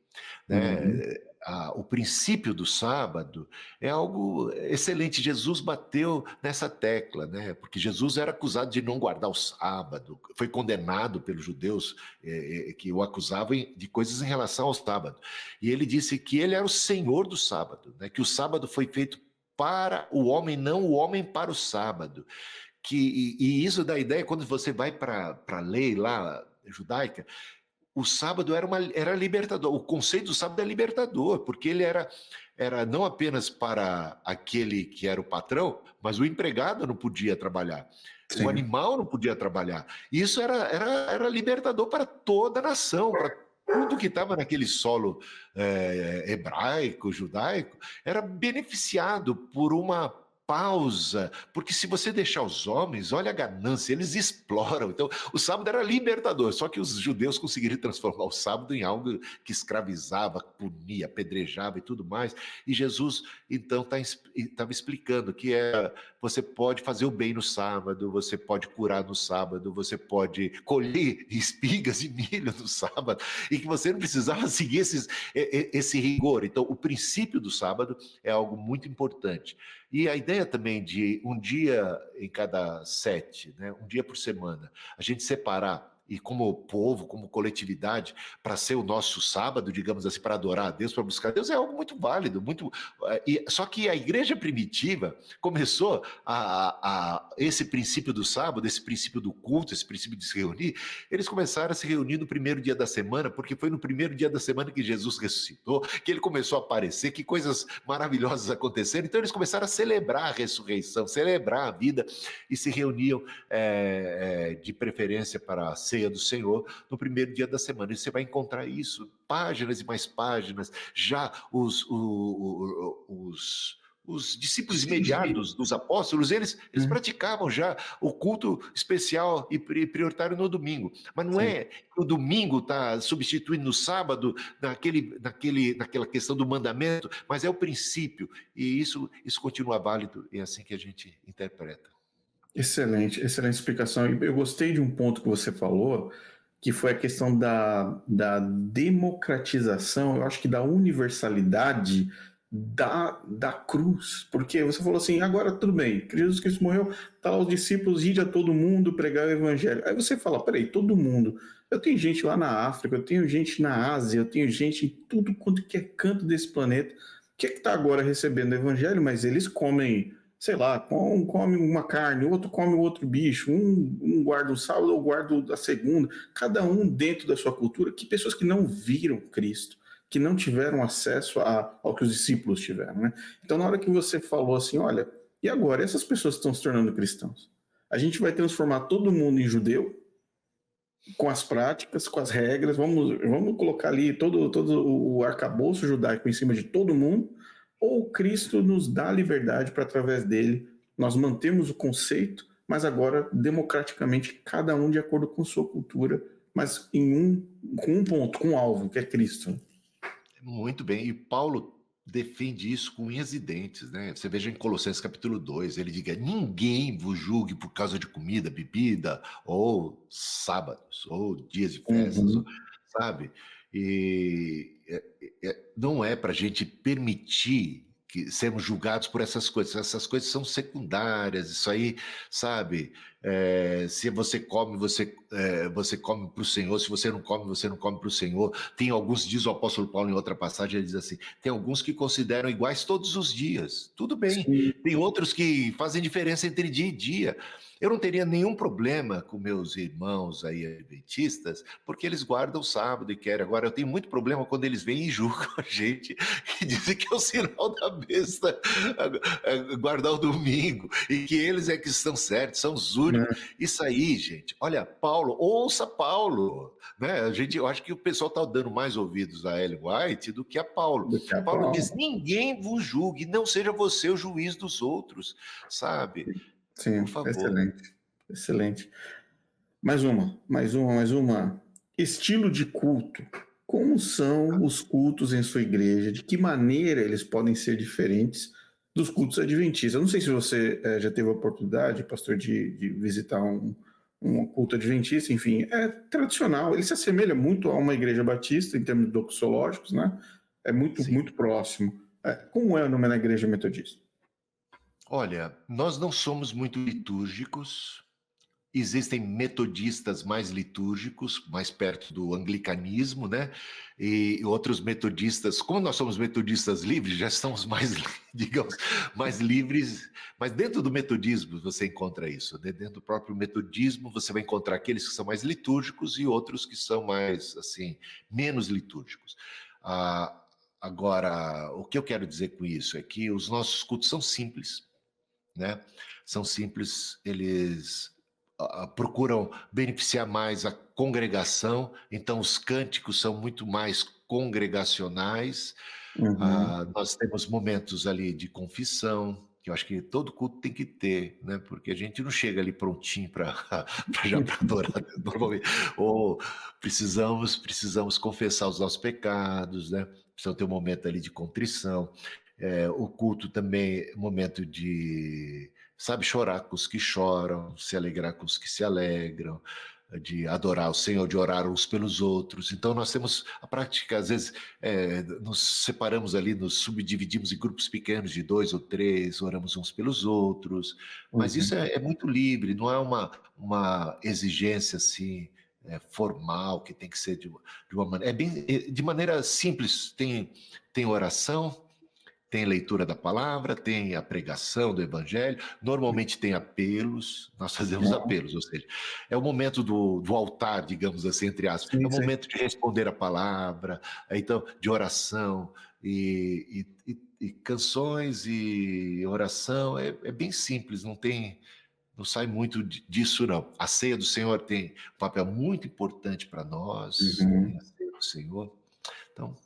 né? O princípio do sábado é algo excelente. Jesus bateu nessa tecla, né? Porque Jesus era acusado de não guardar o sábado, foi condenado pelos judeus que o acusavam de coisas em relação ao sábado. E ele disse que ele era o Senhor do sábado, né? Que o sábado foi feito para o homem, não o homem para o sábado. E isso dá ideia, quando você vai para a lei lá judaica, o sábado era libertador. O conceito do sábado é libertador, porque ele era não apenas para aquele que era o patrão, mas o empregado não podia trabalhar. Sim. O animal não podia trabalhar. Isso era libertador para toda a nação, para tudo que estava naquele solo hebraico, judaico, era beneficiado por uma pausa, porque se você deixar os homens, olha a ganância, eles exploram. Então, o sábado era libertador, só que os judeus conseguiram transformar o sábado em algo que escravizava, punia, apedrejava e tudo mais. E Jesus, então, estava explicando que você pode fazer o bem no sábado, você pode curar no sábado, você pode colher espigas e milho no sábado, e que você não precisava seguir esse rigor. Então, o princípio do sábado é algo muito importante. E a ideia também de um dia em cada 7, né, um dia por semana, a gente separar, e como povo, como coletividade, para ser o nosso sábado, digamos assim, para adorar a Deus, para buscar a Deus, é algo muito válido, só que a igreja primitiva começou esse princípio do sábado, esse princípio do culto, esse princípio de se reunir, eles começaram a se reunir no primeiro dia da semana, porque foi no primeiro dia da semana que Jesus ressuscitou, que ele começou a aparecer, que coisas maravilhosas aconteceram, então eles começaram a celebrar a ressurreição, celebrar a vida, e se reuniam de preferência para a ceia do Senhor no primeiro dia da semana. E você vai encontrar isso, páginas e mais páginas, já os discípulos imediatos dos apóstolos, eles praticavam já o culto especial e prioritário no domingo. Mas não é que o domingo está substituindo o sábado naquela questão do mandamento, mas é o princípio. E isso continua válido, é assim que a gente interpreta. Excelente explicação. E eu gostei de um ponto que você falou, que foi a questão da democratização, eu acho que da universalidade da cruz. Porque você falou assim, agora tudo bem, Jesus Cristo morreu, tá lá os discípulos, ide a todo mundo pregar o evangelho. Aí você fala, peraí, todo mundo. Eu tenho gente lá na África, eu tenho gente na Ásia, eu tenho gente em tudo quanto que é canto desse planeta, que está agora recebendo o evangelho, mas eles comem, sei lá, um come uma carne, o outro come o outro bicho, um guarda o sábado ou guarda a segunda, cada um dentro da sua cultura, que pessoas que não viram Cristo, que não tiveram acesso ao que os discípulos tiveram, né? Então, na hora que você falou assim, olha, e agora? Essas pessoas estão se tornando cristãos. A gente vai transformar todo mundo em judeu, com as práticas, com as regras, vamos colocar ali todo o arcabouço judaico em cima de todo mundo, ou Cristo nos dá a liberdade para, através dele, nós mantemos o conceito, mas agora, democraticamente, cada um de acordo com sua cultura, mas com um ponto, com um alvo, que é Cristo. Muito bem. E Paulo defende isso com unhas e dentes, né? Você veja em Colossenses capítulo 2, ele diga: ninguém vos julgue por causa de comida, bebida, ou sábados, ou dias de festas, Uhum. sabe? E não é para a gente permitir que sermos julgados por essas coisas são secundárias, isso aí, sabe? Se você come, você come para o Senhor, se você não come para o Senhor. Tem alguns, diz o apóstolo Paulo em outra passagem, ele diz assim, tem alguns que consideram iguais todos os dias, tudo bem, Sim. tem outros que fazem diferença entre dia e dia. Eu não teria nenhum problema com meus irmãos aí adventistas, porque eles guardam o sábado e querem. Agora, eu tenho muito problema quando eles vêm e julgam a gente e dizem que é o sinal da besta guardar o domingo e que eles é que estão certos, são os únicos. Né? Isso aí, gente. Olha, Paulo, ouça Paulo. Né? Eu acho que o pessoal está dando mais ouvidos a Ellen White do que a Paulo. Daqui a Paulo pouco. diz: ninguém vos julgue, não seja você o juiz dos outros, sabe? Por Sim, favor. excelente, excelente. Mais uma. Estilo de culto. Como são os cultos em sua igreja? De que maneira eles podem ser diferentes dos cultos adventistas? Eu não sei se você já teve a oportunidade, pastor, de visitar um culto adventista, enfim, é tradicional. Ele se assemelha muito a uma igreja batista em termos doxológicos, né? É muito, Sim. muito próximo. Como é o nome na igreja metodista? Olha, nós não somos muito litúrgicos. Existem metodistas mais litúrgicos, mais perto do anglicanismo, né? E outros metodistas, como nós somos metodistas livres, já estamos mais, digamos, mais livres. Mas dentro do metodismo você encontra isso, né? Dentro do próprio metodismo você vai encontrar aqueles que são mais litúrgicos e outros que são mais, assim, menos litúrgicos. Agora, o que eu quero dizer com isso é que os nossos cultos são simples, né? São simples, eles procuram beneficiar mais a congregação, então os cânticos são muito mais congregacionais. Uhum. Nós temos momentos ali de confissão, que eu acho que todo culto tem que ter, né? Porque a gente não chega ali prontinho para já para adorar normalmente. Ou precisamos confessar os nossos pecados, né? Precisamos ter um momento ali de contrição. O culto também é um momento de, sabe, chorar com os que choram, se alegrar com os que se alegram, de adorar o Senhor, de orar uns pelos outros. Então nós temos a prática, às vezes nos separamos ali, nos subdividimos em grupos pequenos de 2 ou 3, oramos uns pelos outros, mas isso Uhum. é muito livre, não é uma exigência assim, formal, que tem que ser de uma maneira, de maneira simples, tem oração, tem leitura da palavra, tem a pregação do evangelho, normalmente tem apelos, nós fazemos apelos, ou seja, é o momento do altar, digamos assim, entre aspas, é Sim, o sim. momento de responder a palavra, então, de oração, e canções e oração, é bem simples, não sai muito disso não. A ceia do Senhor tem um papel muito importante para nós, tem a Uhum. ceia do Senhor, então,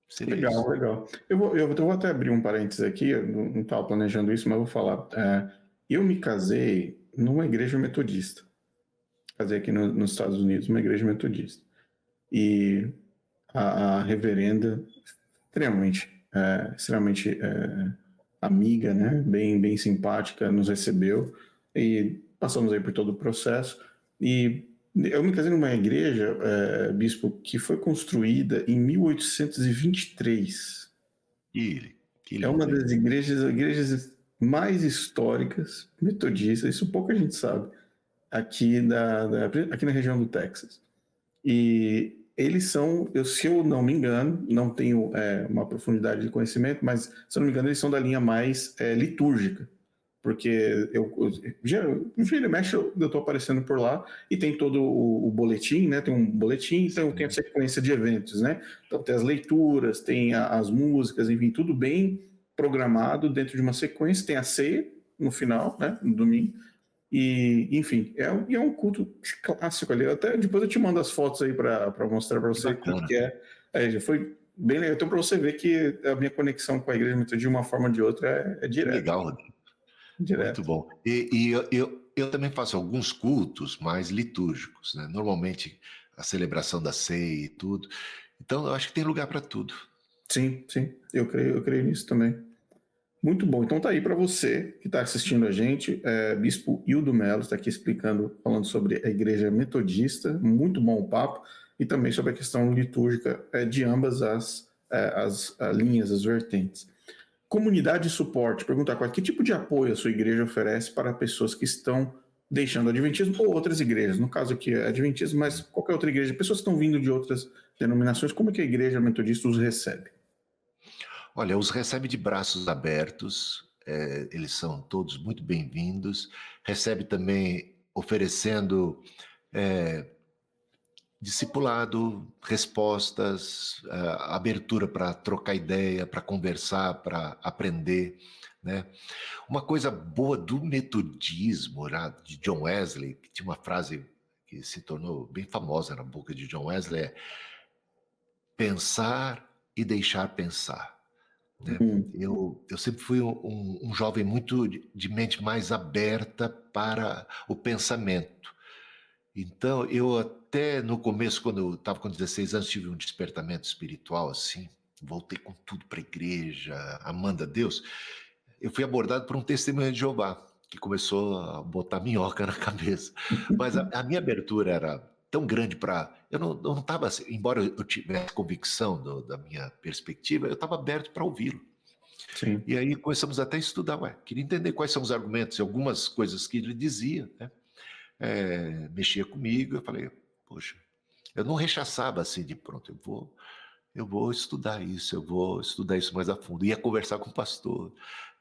seria Legal, isso. legal. Eu vou até abrir um parênteses aqui, eu não estava planejando isso, mas eu vou falar. Eu me casei numa igreja metodista. Casei aqui nos Estados Unidos, uma igreja metodista. E a reverenda, extremamente amiga, né? Bem simpática, nos recebeu e passamos aí por todo o processo. E eu me casei numa igreja, bispo, que foi construída em 1823. Que É uma lindo, hein? das igrejas mais históricas metodistas, isso pouca gente sabe, aqui na região do Texas. E eles são, se eu não me engano, não tenho uma profundidade de conhecimento, mas se eu não me engano, eles são da linha mais litúrgica. Porque vira e mexe, eu estou aparecendo por lá e tem todo o boletim, né? Tem um boletim, então tem a sequência de eventos, né? Então tem as leituras, tem as músicas, enfim, tudo bem programado dentro de uma sequência. Tem a ceia no final, né? No domingo. E, enfim, é um culto clássico ali. Até depois eu te mando as fotos aí para mostrar para Que você como bacana. que é. Já foi bem legal. Então, para você ver que a minha conexão com a igreja metodista, de uma forma ou de outra, é Que direta. legal, Rodrigo. Muito Direto. bom. E eu também faço alguns cultos mais litúrgicos, né? Normalmente a celebração da ceia e tudo. Então, eu acho que tem lugar para tudo. Sim, sim, eu creio nisso também. Muito bom. Então tá aí para você que está assistindo a gente, Bispo Hildo Melo está aqui explicando, falando sobre a Igreja Metodista, muito bom o papo, e também sobre a questão litúrgica de ambas as linhas, as vertentes. Comunidade de suporte, pergunta qual, que tipo de apoio a sua igreja oferece para pessoas que estão deixando o Adventismo ou outras igrejas? No caso aqui é Adventismo, mas qualquer outra igreja, pessoas que estão vindo de outras denominações, como é que a Igreja Metodista os recebe? Olha, os recebe de braços abertos, eles são todos muito bem-vindos. Recebe também oferecendo discipulado, respostas, abertura para trocar ideia, para conversar, para aprender, né? Uma coisa boa do metodismo, de John Wesley, que tinha uma frase que se tornou bem famosa na boca de John Wesley, é pensar e deixar pensar. Né? Eu sempre fui um jovem muito de mente mais aberta para o pensamento. Então, eu até no começo, quando eu estava com 16 anos, tive um despertamento espiritual, assim, voltei com tudo para a igreja, amando a Deus. Eu fui abordado por um testemunho de Jeová, que começou a botar minhoca na cabeça. Mas a minha abertura era tão grande para... Eu não estava, assim, embora eu tivesse convicção da minha perspectiva, eu estava aberto para ouvi-lo. Sim. E aí começamos até a estudar, queria entender quais são os argumentos e algumas coisas que ele dizia, né? Mexia comigo, eu falei, poxa, eu não rechaçava assim de pronto, eu vou estudar isso mais a fundo. Ia conversar com o pastor,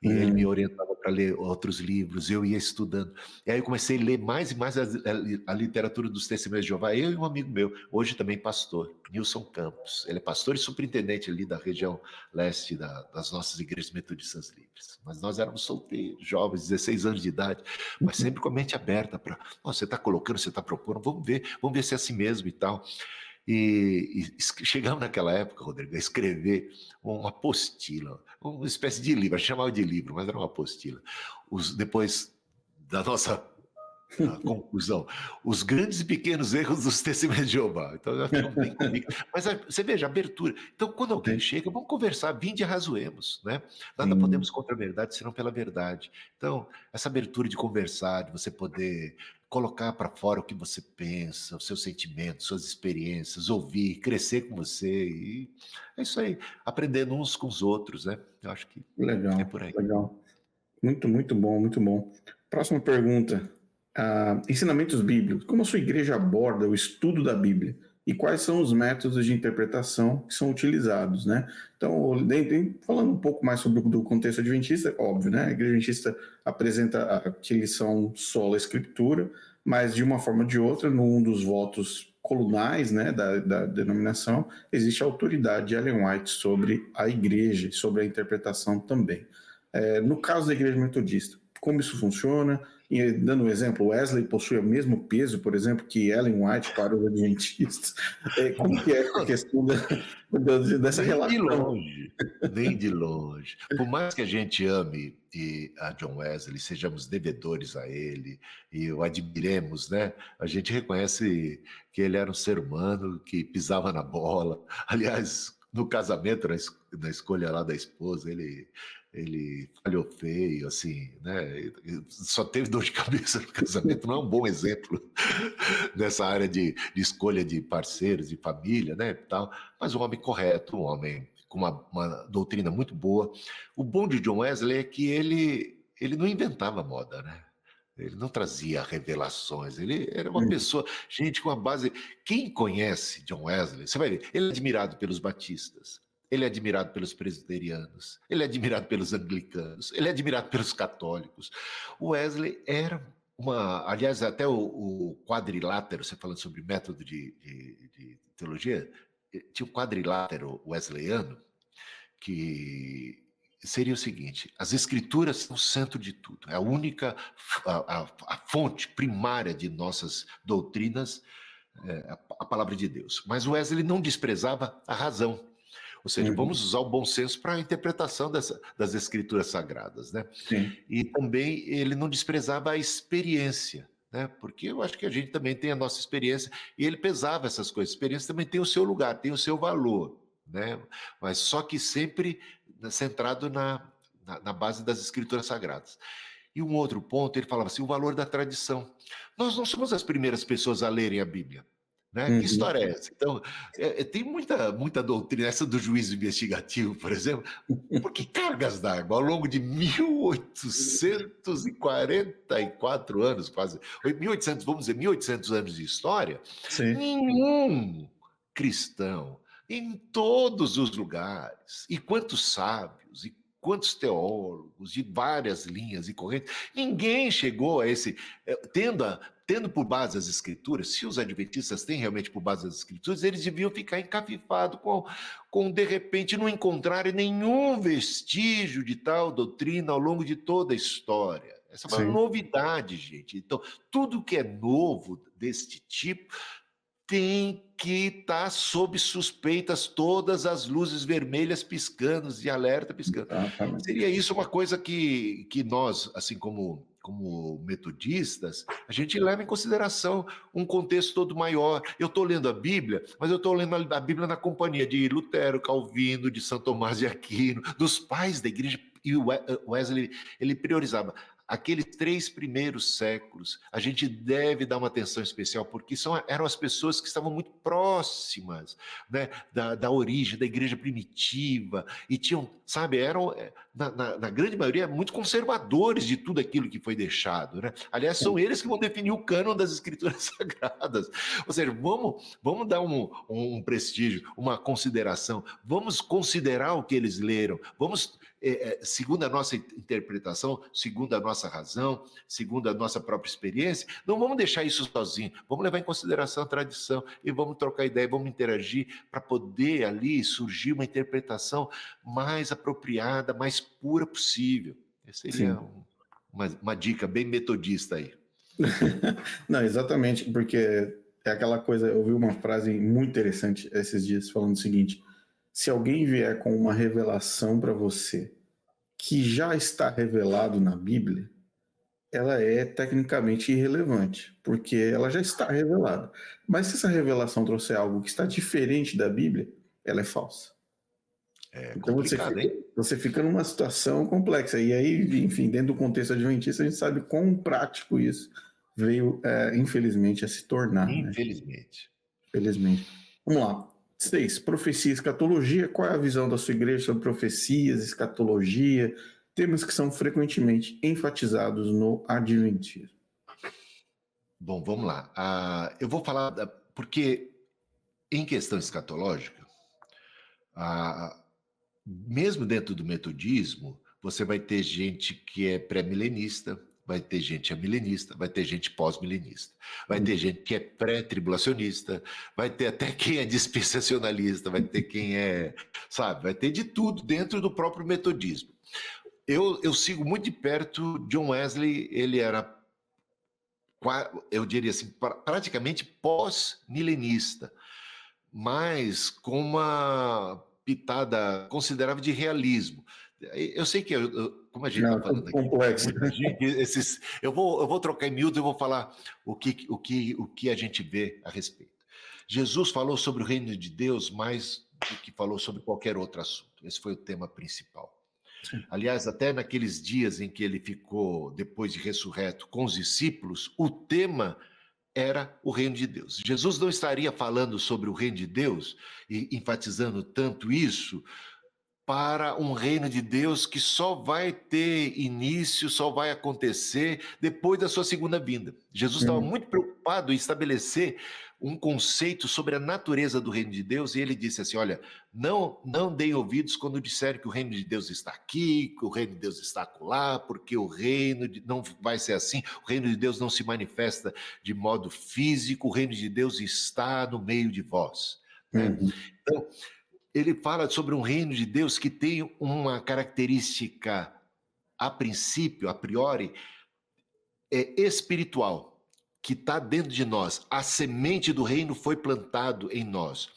e ele me orientava para ler outros livros, eu ia estudando. E aí eu comecei a ler mais e mais a literatura dos Testemunhos de Jeová, eu e um amigo meu, hoje também pastor, Nilson Campos. Ele é pastor e superintendente ali da região leste das nossas igrejas metodistas livres. Mas nós éramos solteiros, jovens, 16 anos de idade, mas sempre com a mente aberta para, você está colocando, você está propondo, vamos ver se é assim mesmo e tal. E chegamos naquela época, Rodrigo, a escrever uma apostila, uma espécie de livro, a gente chamava de livro, mas era uma apostila. Depois da nossa conclusão, os grandes e pequenos erros dos testemunhos de Jeová. Então, nós ficamos bem convictos. Mas você veja, abertura. Então, quando alguém chega, vamos conversar, vinde e arrazoemos, né? Nada podemos contra a verdade, senão pela verdade. Então, essa abertura de conversar, de você poder colocar para fora o que você pensa, os seus sentimentos, suas experiências, ouvir, crescer com você, e é isso aí, aprendendo uns com os outros, né? Eu acho que é por aí. Legal. Muito, muito bom, muito bom. Próxima pergunta. Ensinamentos bíblicos. Como a sua igreja aborda o estudo da Bíblia? E quais são os métodos de interpretação que são utilizados, né? Então, falando um pouco mais sobre o contexto adventista, óbvio, né? A igreja adventista apresenta que eles são sola escritura, mas de uma forma ou de outra, num dos votos colunais, né, da denominação, existe a autoridade de Ellen White sobre a igreja, sobre a interpretação também. No caso da igreja metodista, como isso funciona? E dando um exemplo, Wesley possui o mesmo peso, por exemplo, que Ellen White para os adventistas. Como que é a questão dessa Nem de relação? longe, nem de longe. Por mais que a gente ame a John Wesley, sejamos devedores a ele e o admiremos, né? A gente reconhece que ele era um ser humano que pisava na bola. Aliás, no casamento, na escolha lá da esposa, ele falhou feio, assim, né? Só teve dor de cabeça no casamento, não é um bom exemplo nessa área de escolha de parceiros, de família, né? Tal. Mas um homem correto, um homem com uma doutrina muito boa. O bom de John Wesley é que ele não inventava moda, né? Ele não trazia revelações, ele era uma pessoa, gente, com a base... Quem conhece John Wesley, você vai ver, ele é admirado pelos batistas, ele é admirado pelos presbiterianos, ele é admirado pelos anglicanos, ele é admirado pelos católicos. O Wesley era aliás, até o quadrilátero, você falando sobre método de teologia, tinha um quadrilátero wesleyano que seria o seguinte: as escrituras são o centro de tudo, é a única a fonte primária de nossas doutrinas, a palavra de Deus. Mas Wesley não desprezava a razão, ou seja, vamos usar o bom senso para a interpretação das escrituras sagradas, né? Sim. E também ele não desprezava a experiência, né? Porque eu acho que a gente também tem a nossa experiência, e ele pesava essas coisas. A experiência também tem o seu lugar, tem o seu valor, né? Mas só que sempre centrado na base das Escrituras Sagradas. E um outro ponto, ele falava assim, o valor da tradição. Nós não somos as primeiras pessoas a lerem a Bíblia. Né? Que Uhum. história é essa? Então, tem muita doutrina, essa do juízo investigativo, por exemplo, por que cargas d'água ao longo de 1844 anos, quase, 1800, vamos dizer, 1800 anos de história, Sim. nenhum cristão, em todos os lugares, e quantos sábios, e quantos teólogos de várias linhas e correntes, ninguém chegou a esse, tendo por base as escrituras, se os adventistas têm realmente por base as escrituras, eles deviam ficar encafifados com de repente não encontrarem nenhum vestígio de tal doutrina ao longo de toda a história. Essa é uma Sim. novidade, gente. Então, tudo que é novo deste tipo tem que estar sob suspeitas, todas as luzes vermelhas piscando, de alerta piscando. Exatamente. Seria isso uma coisa que nós, assim como metodistas, a gente leva em consideração um contexto todo maior. Eu estou lendo a Bíblia, mas eu estou lendo a Bíblia na companhia de Lutero, Calvino, de São Tomás de Aquino, dos pais da igreja, e o Wesley, ele priorizava aqueles 3 primeiros séculos. A gente deve dar uma atenção especial, porque eram as pessoas que estavam muito próximas, né, da origem da igreja primitiva, e tinham, sabe, eram, na grande maioria, muito conservadores de tudo aquilo que foi deixado, né? Aliás, são eles que vão definir o cânon das escrituras sagradas. Ou seja, vamos dar um prestígio, uma consideração, vamos considerar o que eles leram, vamos, segundo a nossa interpretação, segundo a nossa razão, segundo a nossa própria experiência, não vamos deixar isso sozinho, vamos levar em consideração a tradição e vamos trocar ideia, vamos interagir para poder ali surgir uma interpretação mais apropriada, mais pura possível. Essa seria uma dica bem metodista aí. Não, exatamente, porque é aquela coisa, eu vi uma frase muito interessante esses dias falando o seguinte: se alguém vier com uma revelação para você que já está revelado na Bíblia, ela é tecnicamente irrelevante, porque ela já está revelada. Mas se essa revelação trouxer algo que está diferente da Bíblia, ela é falsa. É Então complicado, hein? você fica numa situação complexa. E aí, enfim, dentro do contexto adventista, a gente sabe quão prático isso veio, infelizmente, a se tornar. Infelizmente. Né? Felizmente. Vamos lá. 6. Profecia e escatologia. Qual é a visão da sua igreja sobre profecias, escatologia, temas que são frequentemente enfatizados no adventismo? Bom, vamos lá. Eu vou falar, porque em questão escatológica, mesmo dentro do metodismo, você vai ter gente que é pré-milenista, vai ter gente milenista, vai ter gente pós-milenista, vai ter gente que é pré-tribulacionista, vai ter até quem é dispensacionalista, vai ter quem é, sabe, vai ter de tudo dentro do próprio metodismo. Eu sigo muito de perto John Wesley, ele era, eu diria assim, praticamente pós-milenista, mas com uma pitada considerável de realismo. Eu sei que, como a gente está falando aqui, complexo. muita gente, eu vou trocar em miúdos e vou falar o que a gente vê a respeito. Jesus falou sobre o reino de Deus mais do que falou sobre qualquer outro assunto. Esse foi o tema principal. Sim. Aliás, até naqueles dias em que ele ficou, depois de ressurreto, com os discípulos, o tema era o reino de Deus. Jesus não estaria falando sobre o reino de Deus e enfatizando tanto isso para um reino de Deus que só vai ter início, só vai acontecer depois da sua segunda vinda. Jesus estava muito preocupado em estabelecer um conceito sobre a natureza do reino de Deus, e ele disse assim, olha, não deem ouvidos quando disserem que o reino de Deus está aqui, que o reino de Deus está acolá, porque o reino não vai ser assim, o reino de Deus não se manifesta de modo físico, o reino de Deus está no meio de vós. Né? Então, ele fala sobre um reino de Deus que tem uma característica, a princípio, a priori, espiritual, que está dentro de nós. A semente do reino foi plantado em nós.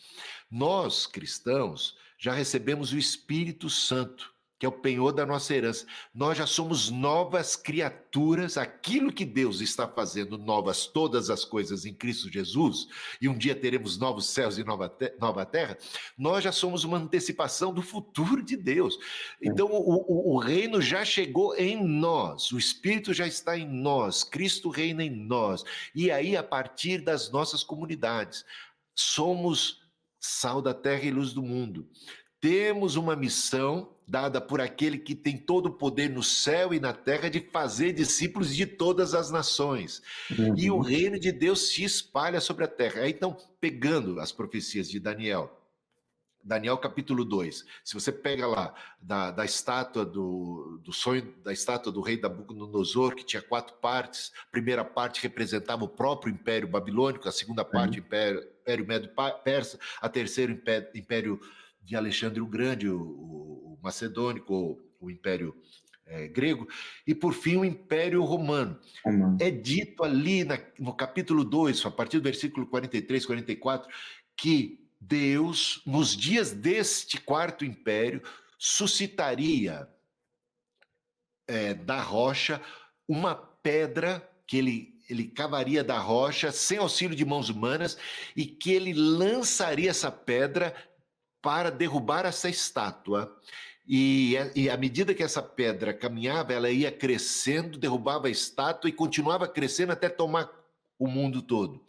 Nós, cristãos, já recebemos o Espírito Santo, que é o penhor da nossa herança. Nós já somos novas criaturas, aquilo que Deus está fazendo novas todas as coisas em Cristo Jesus, e um dia teremos novos céus e nova terra, nós já somos uma antecipação do futuro de Deus. Então o reino já chegou em nós, o Espírito já está em nós, Cristo reina em nós, e aí a partir das nossas comunidades, somos sal da terra e luz do mundo. Temos uma missão dada por aquele que tem todo o poder no céu e na terra de fazer discípulos de todas as nações. E o reino de Deus se espalha sobre a terra. Então, pegando as profecias de Daniel capítulo 2, se você pega lá da estátua do sonho, da estátua do rei Nabucodonosor, que tinha 4 partes, a primeira parte representava o próprio Império Babilônico, a segunda parte, Império Médio-Persa, a terceira, Império de Alexandre o Grande, o Macedônico, o Império grego, e por fim o Império Romano. É dito ali no capítulo 2, a partir do versículo 43, 44, que Deus, nos dias deste 4º império, suscitaria da rocha uma pedra que ele cavaria da rocha sem auxílio de mãos humanas e que ele lançaria essa pedra para derrubar essa estátua. E à medida que essa pedra caminhava, ela ia crescendo, derrubava a estátua e continuava crescendo até tomar o mundo todo.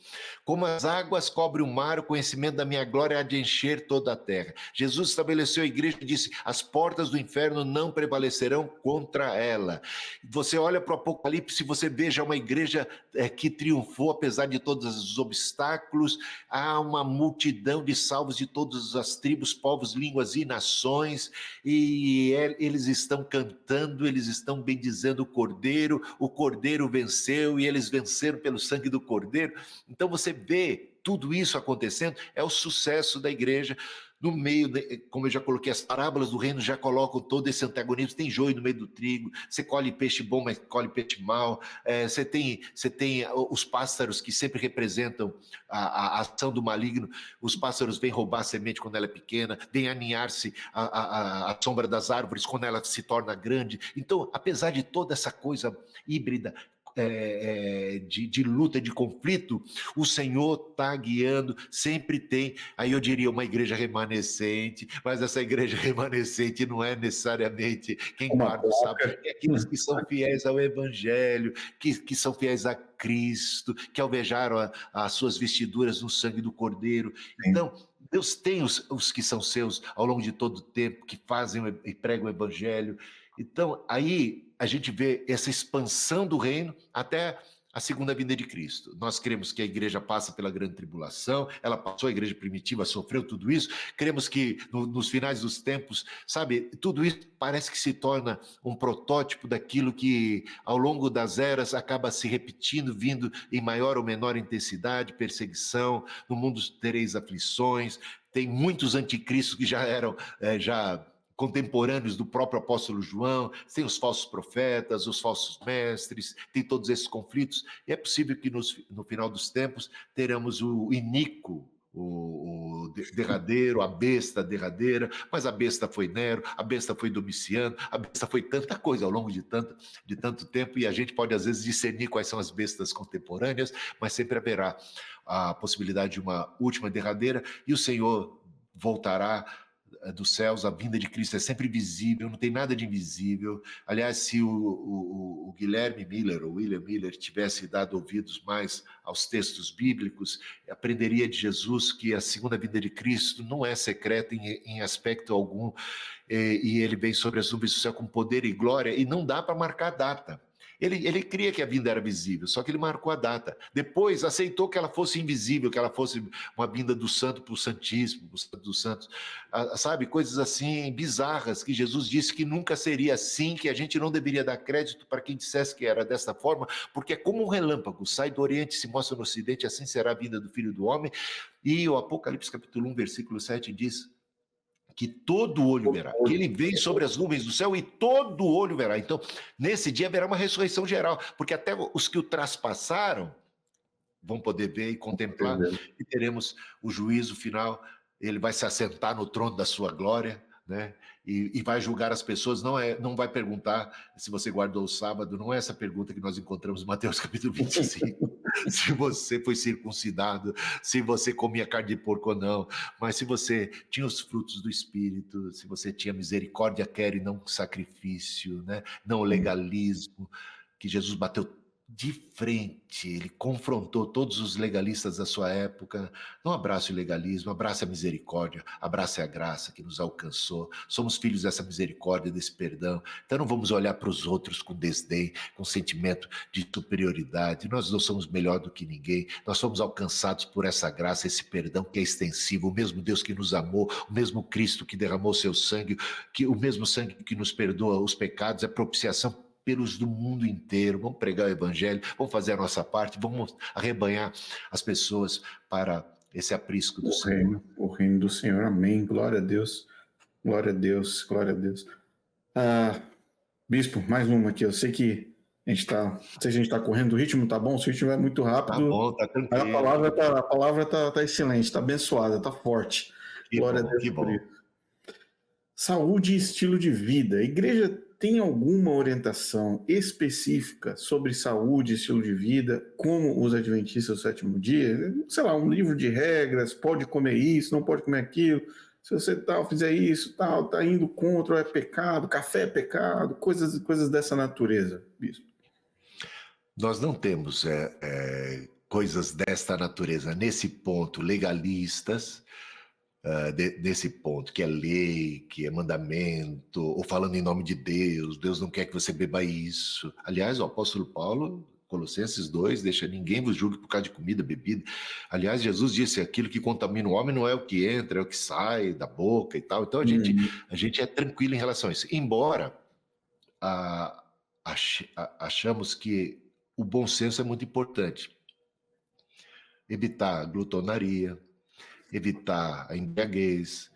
Como as águas cobrem o mar, o conhecimento da minha glória há de encher toda a terra. Jesus estabeleceu a igreja e disse: as portas do inferno não prevalecerão contra ela. Você olha para o Apocalipse e você vê já uma igreja que triunfou apesar de todos os obstáculos. Há uma multidão de salvos de todas as tribos, povos, línguas e nações, e eles estão cantando, eles estão bendizendo o Cordeiro venceu e eles venceram pelo sangue do Cordeiro. Então você vê tudo isso acontecendo, é o sucesso da igreja. No meio, como eu já coloquei, as parábolas do reino já colocam todo esse antagonismo. Tem joio no meio do trigo, você colhe peixe bom, mas colhe peixe mau. Você tem os pássaros que sempre representam a ação do maligno. Os pássaros vêm roubar a semente quando ela é pequena, vêm aninhar-se à sombra das árvores quando ela se torna grande. Então, apesar de toda essa coisa híbrida, de luta, de conflito, o Senhor está guiando, sempre tem, aí eu diria uma igreja remanescente, mas essa igreja remanescente não é necessariamente, quem guarda sabe, é aqueles que são fiéis ao Evangelho, que são fiéis a Cristo, que alvejaram as suas vestiduras no sangue do Cordeiro. Então, Deus tem os que são seus ao longo de todo o tempo, que fazem e pregam o Evangelho. Então, aí a gente vê essa expansão do reino até a segunda vinda de Cristo. Nós cremos que a igreja passa pela grande tribulação, ela passou, a igreja primitiva sofreu tudo isso, cremos que nos finais dos tempos, sabe, tudo isso parece que se torna um protótipo daquilo que ao longo das eras acaba se repetindo, vindo em maior ou menor intensidade, perseguição, no mundo tereis aflições, tem muitos anticristos que já eram, contemporâneos do próprio apóstolo João, tem os falsos profetas, os falsos mestres, tem todos esses conflitos, e é possível que no final dos tempos teremos o iníquo, o derradeiro, a besta derradeira, mas a besta foi Nero, a besta foi Domiciano, a besta foi tanta coisa ao longo de tanto tempo, e a gente pode às vezes discernir quais são as bestas contemporâneas, mas sempre haverá a possibilidade de uma última derradeira, e o Senhor voltará dos céus. A vinda de Cristo é sempre visível, não tem nada de invisível. Aliás, se o Guilherme Miller, ou William Miller, tivesse dado ouvidos mais aos textos bíblicos, aprenderia de Jesus que a segunda vinda de Cristo não é secreta em aspecto algum, e ele vem sobre as nuvens do céu com poder e glória, e não dá para marcar data. Ele cria que a vinda era visível, só que ele marcou a data. Depois aceitou que ela fosse invisível, que ela fosse uma vinda do santo para o santíssimo, do santo dos santos. Sabe, coisas assim bizarras que Jesus disse que nunca seria assim, que a gente não deveria dar crédito para quem dissesse que era dessa forma, porque é como um relâmpago, sai do Oriente e se mostra no Ocidente, assim será a vinda do Filho do Homem. E o Apocalipse capítulo 1, versículo 7 diz que todo olho verá, que ele vem sobre as nuvens do céu e todo olho verá. Então, nesse dia haverá uma ressurreição geral, porque até os que o traspassaram vão poder ver e contemplar, e teremos o juízo final. Ele vai se assentar no trono da sua glória, né? E vai julgar as pessoas, não vai perguntar se você guardou o sábado, não é essa pergunta que nós encontramos em Mateus capítulo 25, se você foi circuncidado, se você comia carne de porco ou não, mas se você tinha os frutos do Espírito, se você tinha misericórdia, quer e não sacrifício, né? Não legalismo, que Jesus bateu de frente, ele confrontou todos os legalistas da sua época. Não abrace o legalismo, abrace a misericórdia, abrace a graça que nos alcançou. Somos filhos dessa misericórdia, desse perdão. Então não vamos olhar para os outros com desdém, com sentimento de superioridade. Nós não somos melhor do que ninguém. Nós somos alcançados por essa graça, esse perdão que é extensivo. O mesmo Deus que nos amou, o mesmo Cristo que derramou seu sangue, o mesmo sangue que nos perdoa os pecados, é propiciação pelos do mundo inteiro. Vamos pregar o evangelho, vamos fazer a nossa parte, vamos arrebanhar as pessoas para esse aprisco do Senhor. O reino do Senhor, amém, glória a Deus, glória a Deus, glória a Deus. Bispo, mais uma aqui, eu sei que a gente tá correndo, o ritmo tá bom, se o ritmo é muito rápido, tá bom, tá tranquilo. A palavra tá excelente, tá abençoada, tá forte, glória a Deus por isso. Saúde e estilo de vida, a igreja tem alguma orientação específica sobre saúde e estilo de vida, como os adventistas do sétimo dia? Sei lá, um livro de regras, pode comer isso, não pode comer aquilo, se você fizer isso, tá indo contra, é pecado, café é pecado, coisas dessa natureza, bispo. Nós não temos coisas desta natureza, nesse ponto, legalistas, desse ponto, que é lei, que é mandamento, ou falando em nome de Deus, Deus não quer que você beba isso. Aliás, o apóstolo Paulo, Colossenses 2, deixa ninguém vos julgue por causa de comida, bebida. Aliás, Jesus disse, aquilo que contamina o homem não é o que entra, é o que sai da boca e tal. Então a gente é tranquilo em relação a isso. Embora achamos que o bom senso é muito importante. Evitar glutonaria, evitar a embriaguez,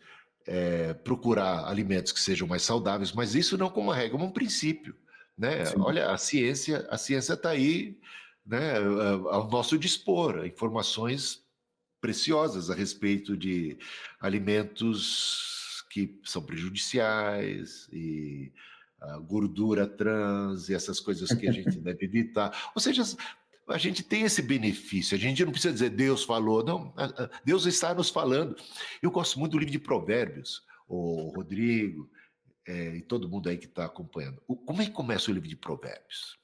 procurar alimentos que sejam mais saudáveis, mas isso não como uma regra, como um princípio, né? Olha, a ciência está aí, né, ao nosso dispor, informações preciosas a respeito de alimentos que são prejudiciais e gordura trans e essas coisas que a gente deve evitar. Ou seja, a gente tem esse benefício, a gente não precisa dizer Deus falou, não, Deus está nos falando. Eu gosto muito do livro de Provérbios, o Rodrigo e todo mundo aí que está acompanhando. Como é que começa o livro de Provérbios?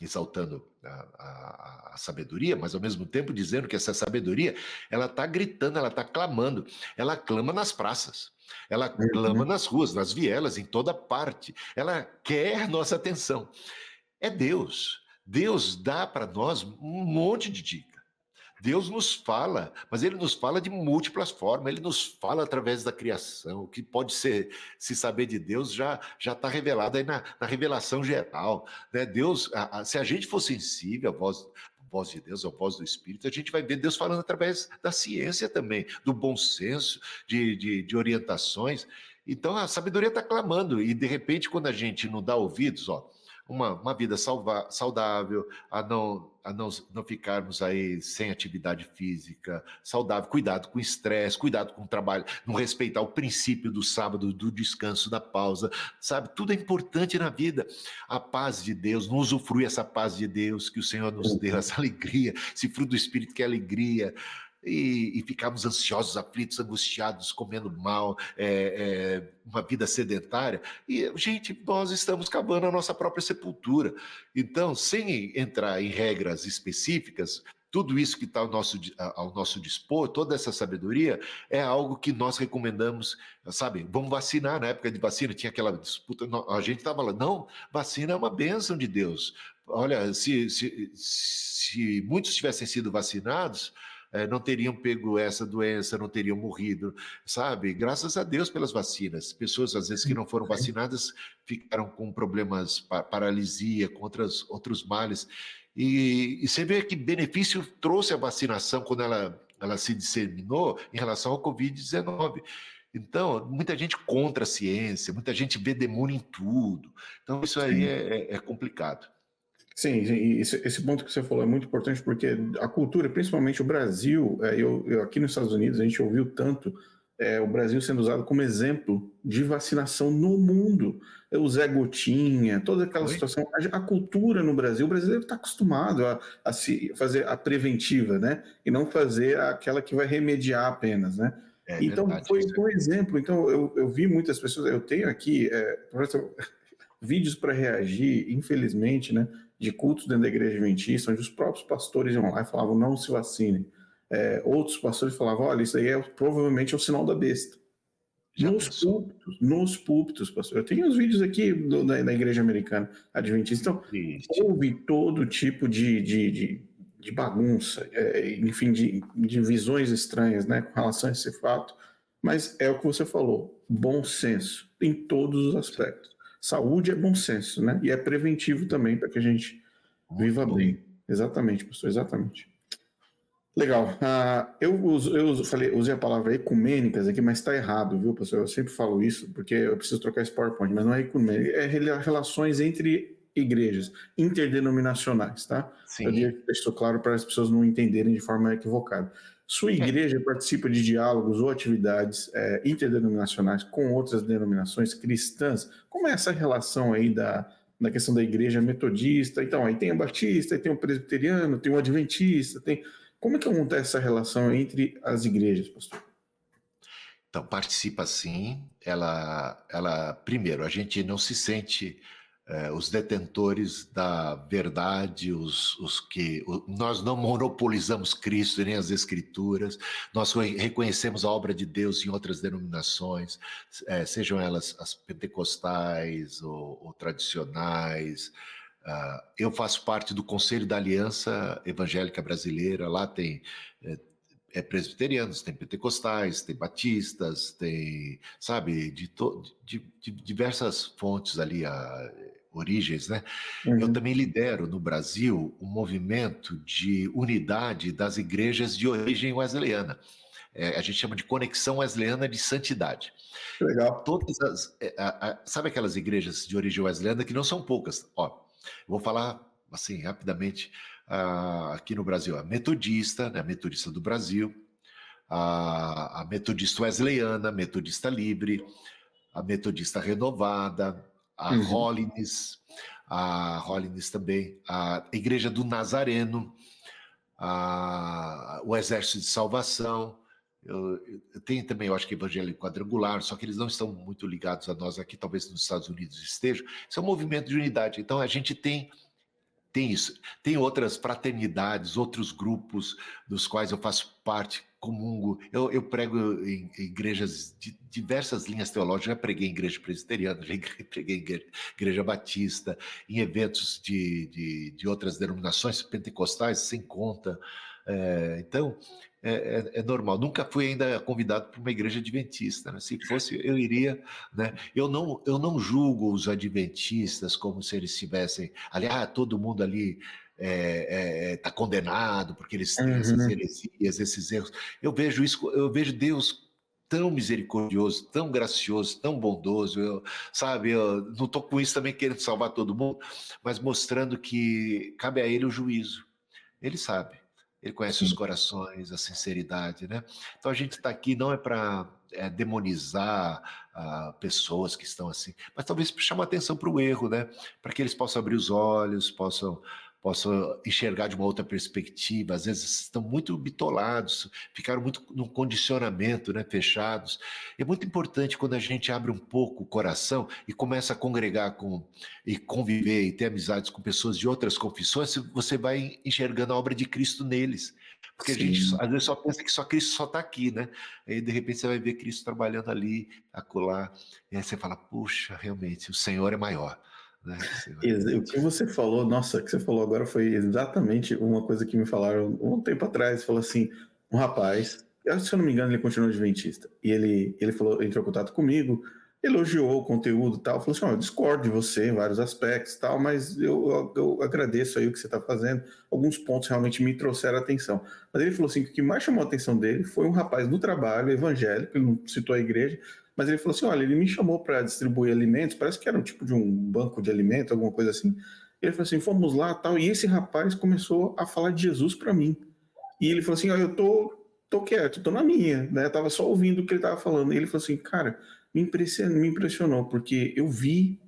Exaltando a sabedoria, mas ao mesmo tempo dizendo que essa sabedoria, ela está gritando, ela está clamando, ela clama nas praças, ela clama nas ruas, nas vielas, em toda parte, ela quer nossa atenção. É Deus. Deus dá para nós um monte de dica. Deus nos fala, mas ele nos fala de múltiplas formas, ele nos fala através da criação. O que pode se saber de Deus já está revelado aí na revelação geral, né? Deus, se a gente for sensível à voz de Deus, à voz do Espírito, a gente vai ver Deus falando através da ciência também, do bom senso, de orientações. Então a sabedoria está clamando, e de repente quando a gente não dá ouvidos, uma vida saudável, a não ficarmos aí sem atividade física, saudável, cuidado com o estresse, cuidado com o trabalho, não respeitar o princípio do sábado, do descanso, da pausa, sabe? Tudo é importante na vida. A paz de Deus, não usufrui essa paz de Deus que o Senhor nos deu, essa alegria, esse fruto do Espírito que é alegria. E ficarmos ansiosos, aflitos, angustiados, comendo mal, uma vida sedentária. E, gente, nós estamos cavando a nossa própria sepultura. Então, sem entrar em regras específicas, tudo isso que está ao nosso dispor, toda essa sabedoria, é algo que nós recomendamos, sabe? Vamos vacinar. Na época de vacina tinha aquela disputa, a gente estava lá, não, vacina é uma bênção de Deus. Olha, se muitos tivessem sido vacinados, não teriam pego essa doença, não teriam morrido, sabe? Graças a Deus pelas vacinas. Pessoas, às vezes, que não foram vacinadas ficaram com problemas, paralisia, com outros males. E você vê que benefício trouxe a vacinação quando ela se disseminou em relação ao Covid-19. Então, muita gente contra a ciência, muita gente vê demônio em tudo. Então, isso aí é complicado. Sim, esse ponto que você falou é muito importante porque a cultura, principalmente o Brasil, eu aqui nos Estados Unidos, a gente ouviu tanto o Brasil sendo usado como exemplo de vacinação no mundo. O Zé Gotinha, toda aquela Foi? situação. A cultura no Brasil, o brasileiro está acostumado a se fazer a preventiva, né? E não fazer aquela que vai remediar apenas, né? É Então, verdade, foi isso um exemplo. Então, eu vi muitas pessoas, eu tenho aqui vídeos para reagir, infelizmente, né? De cultos dentro da igreja adventista, onde os próprios pastores iam lá e falavam, não se vacinem. Outros pastores falavam, olha, isso aí provavelmente é o sinal da besta. já pensou? Nos púlpitos, pastor. Eu tenho os vídeos aqui da igreja americana adventista. Então, Triste. houve todo tipo de bagunça, enfim, de visões estranhas, né, com relação a esse fato. Mas é o que você falou, bom senso em todos os aspectos. Saúde é bom senso, né? E é preventivo também para que a gente Muito viva bom. bem. Exatamente, pastor, exatamente. Legal. Usei a palavra ecumênicas aqui, mas está errado, viu, pessoal? Eu sempre falo isso porque eu preciso trocar esse PowerPoint, mas não é ecumênica, é relações entre igrejas, interdenominacionais, tá? Eu Sim. deixo isso claro para as pessoas não entenderem de forma equivocada. Sua É, igreja participa de diálogos ou atividades interdenominacionais com outras denominações cristãs? Como é essa relação aí da questão da igreja metodista? Então, aí tem o batista, aí tem o presbiteriano, tem o adventista, tem como é que acontece essa relação entre as igrejas, pastor? então, participa sim. Ela, primeiro, a gente não se sente os detentores da verdade, nós não monopolizamos Cristo nem as Escrituras, nós reconhecemos a obra de Deus em outras denominações, sejam elas as pentecostais ou tradicionais. Eu faço parte do Conselho da Aliança Evangélica Brasileira, lá tem presbiterianos, tem pentecostais, tem batistas, tem, sabe, de diversas fontes ali, origens, né? Eu Uhum. também lidero no Brasil um movimento de unidade das igrejas de origem wesleyana. A gente chama de Conexão Wesleyana de Santidade. Legal. Todas sabe aquelas igrejas de origem wesleyana que não são poucas? Ó, eu vou falar assim rapidamente aqui no Brasil, a Metodista, né, a Metodista do Brasil, a Metodista Wesleyana, a Metodista Livre, a Metodista Renovada, Uhum. A Holiness também, a Igreja do Nazareno, o Exército de Salvação. Eu tenho também, eu acho que Evangelho Quadrangular, só que eles não estão muito ligados a nós aqui, talvez nos Estados Unidos estejam. Isso é um movimento de unidade. Então a gente tem isso. Tem outras fraternidades, outros grupos dos quais eu faço parte, comungo. Eu prego em igrejas de diversas linhas teológicas. Já preguei em igreja presbiteriana, já preguei em igreja batista, em eventos de outras denominações, pentecostais, sem conta. Então, é normal. Nunca fui ainda convidado para uma igreja adventista, né? Se fosse, eu iria, né? Eu não julgo os adventistas como se eles tivessem, aliás, todo mundo ali está condenado porque eles têm essas Uhum. heresias, esses erros. Eu vejo isso, eu vejo Deus tão misericordioso, tão gracioso, tão bondoso, sabe? Eu não estou com isso também querendo salvar todo mundo, mas mostrando que cabe a Ele o juízo. Ele sabe. Ele conhece os Sim. corações, a sinceridade, né? Então a gente está aqui não é para demonizar pessoas que estão assim, mas talvez chamar atenção para o erro, né? Para que eles possam abrir os olhos, possam enxergar de uma outra perspectiva. Às vezes estão muito bitolados, ficaram muito num condicionamento, né? Fechados. É muito importante quando a gente abre um pouco o coração e começa a congregar e conviver e ter amizades com pessoas de outras confissões, você vai enxergando a obra de Cristo neles. Porque a gente Sim. às vezes só pensa que só Cristo só está aqui, né? Aí de repente você vai ver Cristo trabalhando ali, acolá, e aí você fala, puxa, realmente, o Senhor é maior, né? O Senhor é O que você falou, nossa, o que você falou agora foi exatamente uma coisa que me falaram um tempo atrás. Falou assim, um rapaz, se eu não me engano, ele continua adventista. E ele falou, entrou em contato comigo, elogiou o conteúdo e tal. Falou assim, eu discordo de você em vários aspectos tal, mas eu agradeço aí o que você está fazendo. Alguns pontos realmente me trouxeram atenção. Mas ele falou assim, que o que mais chamou a atenção dele foi um rapaz do trabalho evangélico, ele não citou a igreja, mas ele falou assim, olha, ele me chamou para distribuir alimentos, parece que era um tipo de um banco de alimentos, alguma coisa assim. Ele falou assim, fomos lá tal, e esse rapaz começou a falar de Jesus para mim. E ele falou assim, ó, eu tô tô quieto, tô na minha, né? Eu tava só ouvindo o que ele tava falando. E ele falou assim, cara, me impressionou, porque eu vi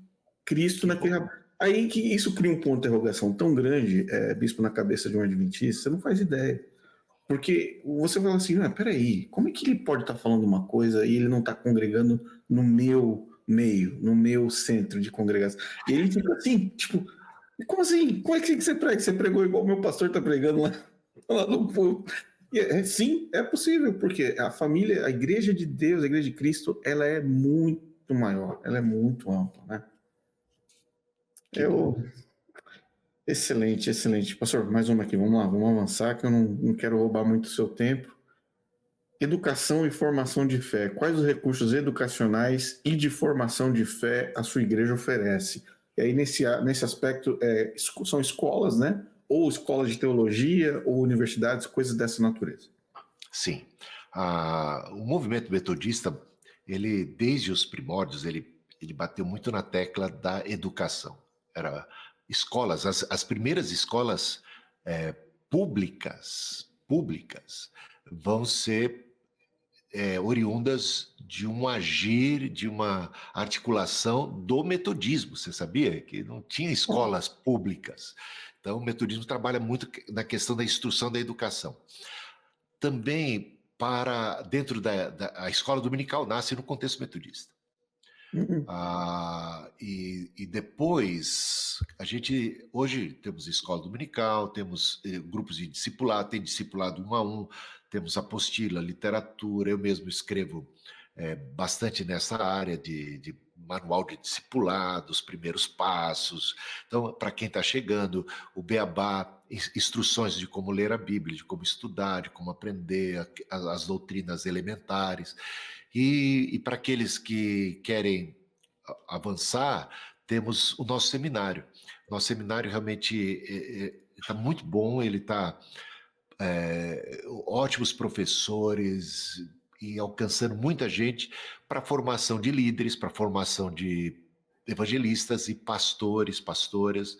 Cristo Que bom. naquele. Aí que isso cria um ponto de interrogação tão grande, bispo, na cabeça de um adventista, você não faz ideia. Porque você fala assim, ah, peraí, como é que ele pode estar falando uma coisa e ele não está congregando no meu meio, no meu centro de congregação? E ele fica assim, tipo, como assim? Como é que você prega? Você pregou igual o meu pastor está pregando lá no povo. Sim, é possível, porque a família, a igreja de Deus, a igreja de Cristo, ela é muito maior, ela é muito ampla, né? Que bom. Excelente, excelente. Pastor, mais uma aqui, vamos lá, vamos avançar, que eu não quero roubar muito o seu tempo. Educação e formação de fé. Quais os recursos educacionais e de formação de fé a sua igreja oferece? E aí, nesse aspecto, são escolas, né? Ou escolas de teologia, ou universidades, coisas dessa natureza. Sim. O movimento metodista, ele, desde os primórdios, ele bateu muito na tecla da educação. Era escolas, as primeiras escolas públicas vão ser oriundas de um agir, de uma articulação do metodismo. Você sabia que não tinha escolas públicas? Então, o metodismo trabalha muito na questão da instrução da educação. Também para dentro da escola dominical nasce no contexto metodista. E depois a gente hoje temos escola dominical, temos grupos de discipulado, tem discipulado 1 a 1, temos apostila, literatura, eu mesmo escrevo bastante nessa área de manual de discipulado, os primeiros passos. Então, para quem está chegando, o Beabá, instruções de como ler a Bíblia, de como estudar, de como aprender as doutrinas elementares. E para aqueles que querem avançar, temos o nosso seminário. Nosso seminário realmente está muito bom, ele está ótimos professores e alcançando muita gente para a formação de líderes, para a formação de evangelistas e pastores, pastoras,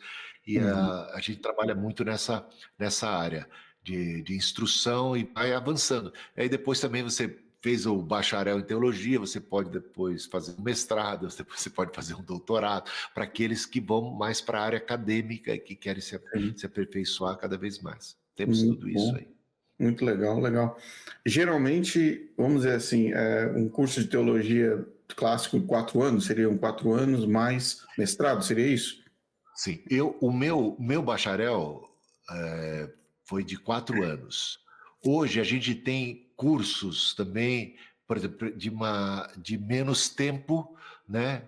e a gente trabalha muito nessa área de instrução e vai avançando. Aí depois também você fez o bacharel em teologia, você pode depois fazer um mestrado, depois você pode fazer um doutorado, para aqueles que vão mais para a área acadêmica e que querem se aperfeiçoar cada vez mais. Temos Muito tudo isso bom, aí. muito legal, legal. Geralmente, vamos dizer assim, um curso de teologia clássico em 4 anos, seriam 4 anos mais mestrado, seria isso? Sim, o meu bacharel foi de 4 anos. Hoje a gente tem cursos também, por exemplo, de menos tempo, né,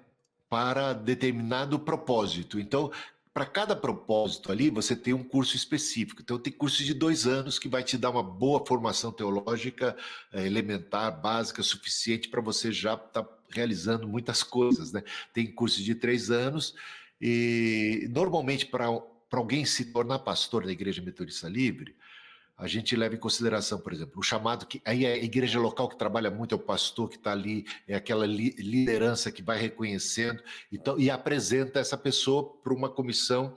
para determinado propósito. Então, para cada propósito ali, você tem um curso específico. Então, tem curso de 2 anos que vai te dar uma boa formação teológica elementar, básica, suficiente para você já estar realizando muitas coisas, né? Tem curso de 3 anos e, normalmente, para alguém se tornar pastor da Igreja Metodista Livre, a gente leva em consideração, por exemplo, o chamado que aí é a igreja local que trabalha muito, é o pastor que está ali, é aquela liderança que vai reconhecendo então, e apresenta essa pessoa para uma comissão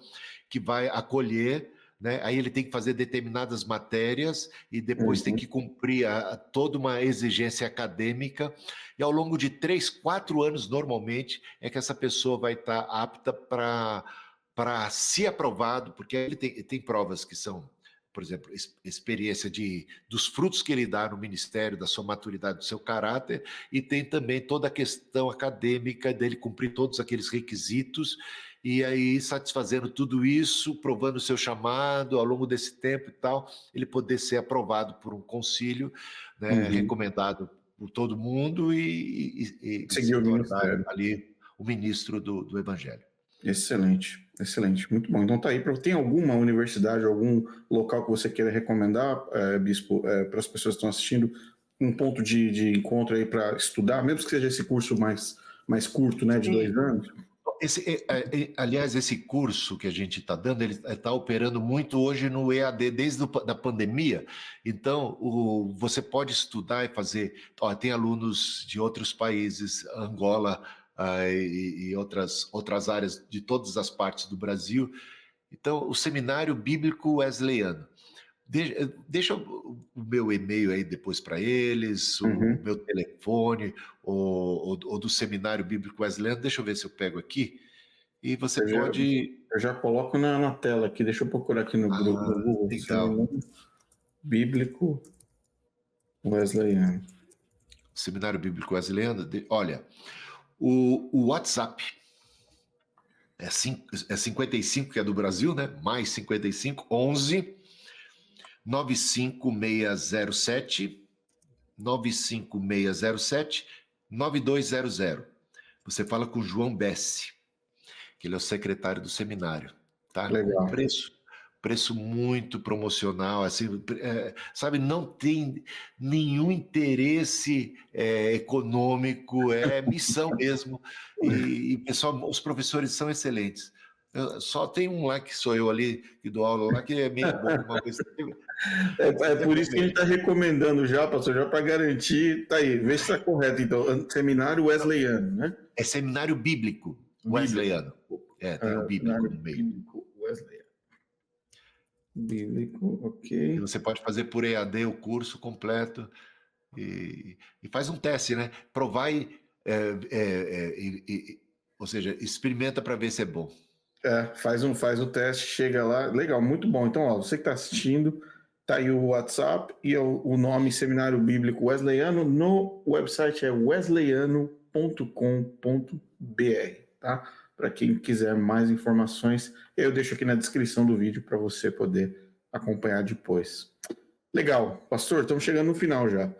que vai acolher, né? Aí ele tem que fazer determinadas matérias e depois tem que cumprir toda uma exigência acadêmica, e ao longo de 3, 4 anos, normalmente, é que essa pessoa vai estar apta para ser aprovado, porque ele tem provas que são, por exemplo, experiência dos frutos que ele dá no ministério, da sua maturidade, do seu caráter, e tem também toda a questão acadêmica dele cumprir todos aqueles requisitos, e aí satisfazendo tudo isso, provando o seu chamado ao longo desse tempo e tal, ele poder ser aprovado por um concílio, né, recomendado por todo mundo e Seguir se o tornar ministério. ali o ministro do Evangelho. Excelente, excelente, muito bom. Então tá aí, tem alguma universidade, algum local que você queira recomendar, Bispo, para as pessoas que estão assistindo, um ponto de encontro aí para estudar, mesmo que seja esse curso mais curto, né, de 2 anos? Aliás, esse curso que a gente está dando, ele está operando muito hoje no EAD, desde da pandemia. Então, você pode estudar e fazer. Tem alunos de outros países, Angola, e outras áreas de todas as partes do Brasil. Então, o Seminário Bíblico Wesleyano. Deixa o meu e-mail aí depois para eles, o Uhum. meu telefone, ou do Seminário Bíblico Wesleyano, deixa eu ver se eu pego aqui, e você Eu já, pode... eu já coloco na tela aqui, deixa eu procurar aqui no Google, Legal. Seminário Bíblico Wesleyano. Seminário Bíblico Wesleyano, olha, o WhatsApp é 55, que é do Brasil, né? Mais 55, 11 95607 95607 9200. Você fala com o João Bessi, que ele é o secretário do seminário, tá? Com Legal. preço muito promocional, assim, sabe, não tem nenhum interesse econômico, é missão mesmo, e pessoal, os professores são excelentes. Só tem um lá que sou eu ali, que dou aula lá, que é meia boca, uma coisa. É Você por isso que a gente aproveita. está recomendando já, pastor, já para garantir. Tá aí, vê se está correto. Então, Seminário Wesleyano, né? É seminário bíblico Bíblico. wesleyano. Tem o bíblico Seminário no meio. Bíblico Wesleyano. Bíblico, E ok. você pode fazer por EAD o curso completo e faz um teste, né? Provar ou seja, experimenta para ver se é bom. Faz o teste, chega lá. Legal, muito bom. Então, ó, você que está assistindo, tá aí o WhatsApp e o nome Seminário Bíblico Wesleyano. No website é wesleyano.com.br, tá? Para quem quiser mais informações, eu deixo aqui na descrição do vídeo para você poder acompanhar depois. Legal, pastor, estamos chegando no final já.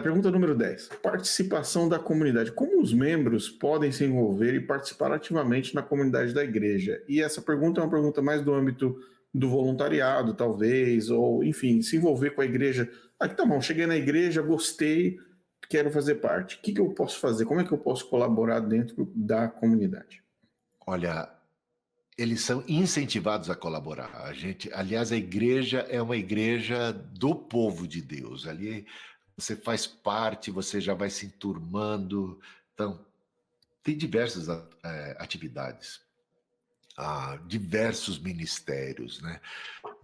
Pergunta número 10. Participação da comunidade. Como os membros podem se envolver e participar ativamente na comunidade da igreja? E essa pergunta é uma pergunta mais do âmbito do voluntariado, talvez, ou, enfim, se envolver com a igreja. Aqui tá bom, cheguei na igreja, gostei, quero fazer parte. O que eu posso fazer? Como é que eu posso colaborar dentro da comunidade? Olha, eles são incentivados a colaborar. Aliás, a igreja é uma igreja do povo de Deus. Ali você faz parte, você já vai se enturmando. Então, tem diversas atividades, diversos ministérios, né?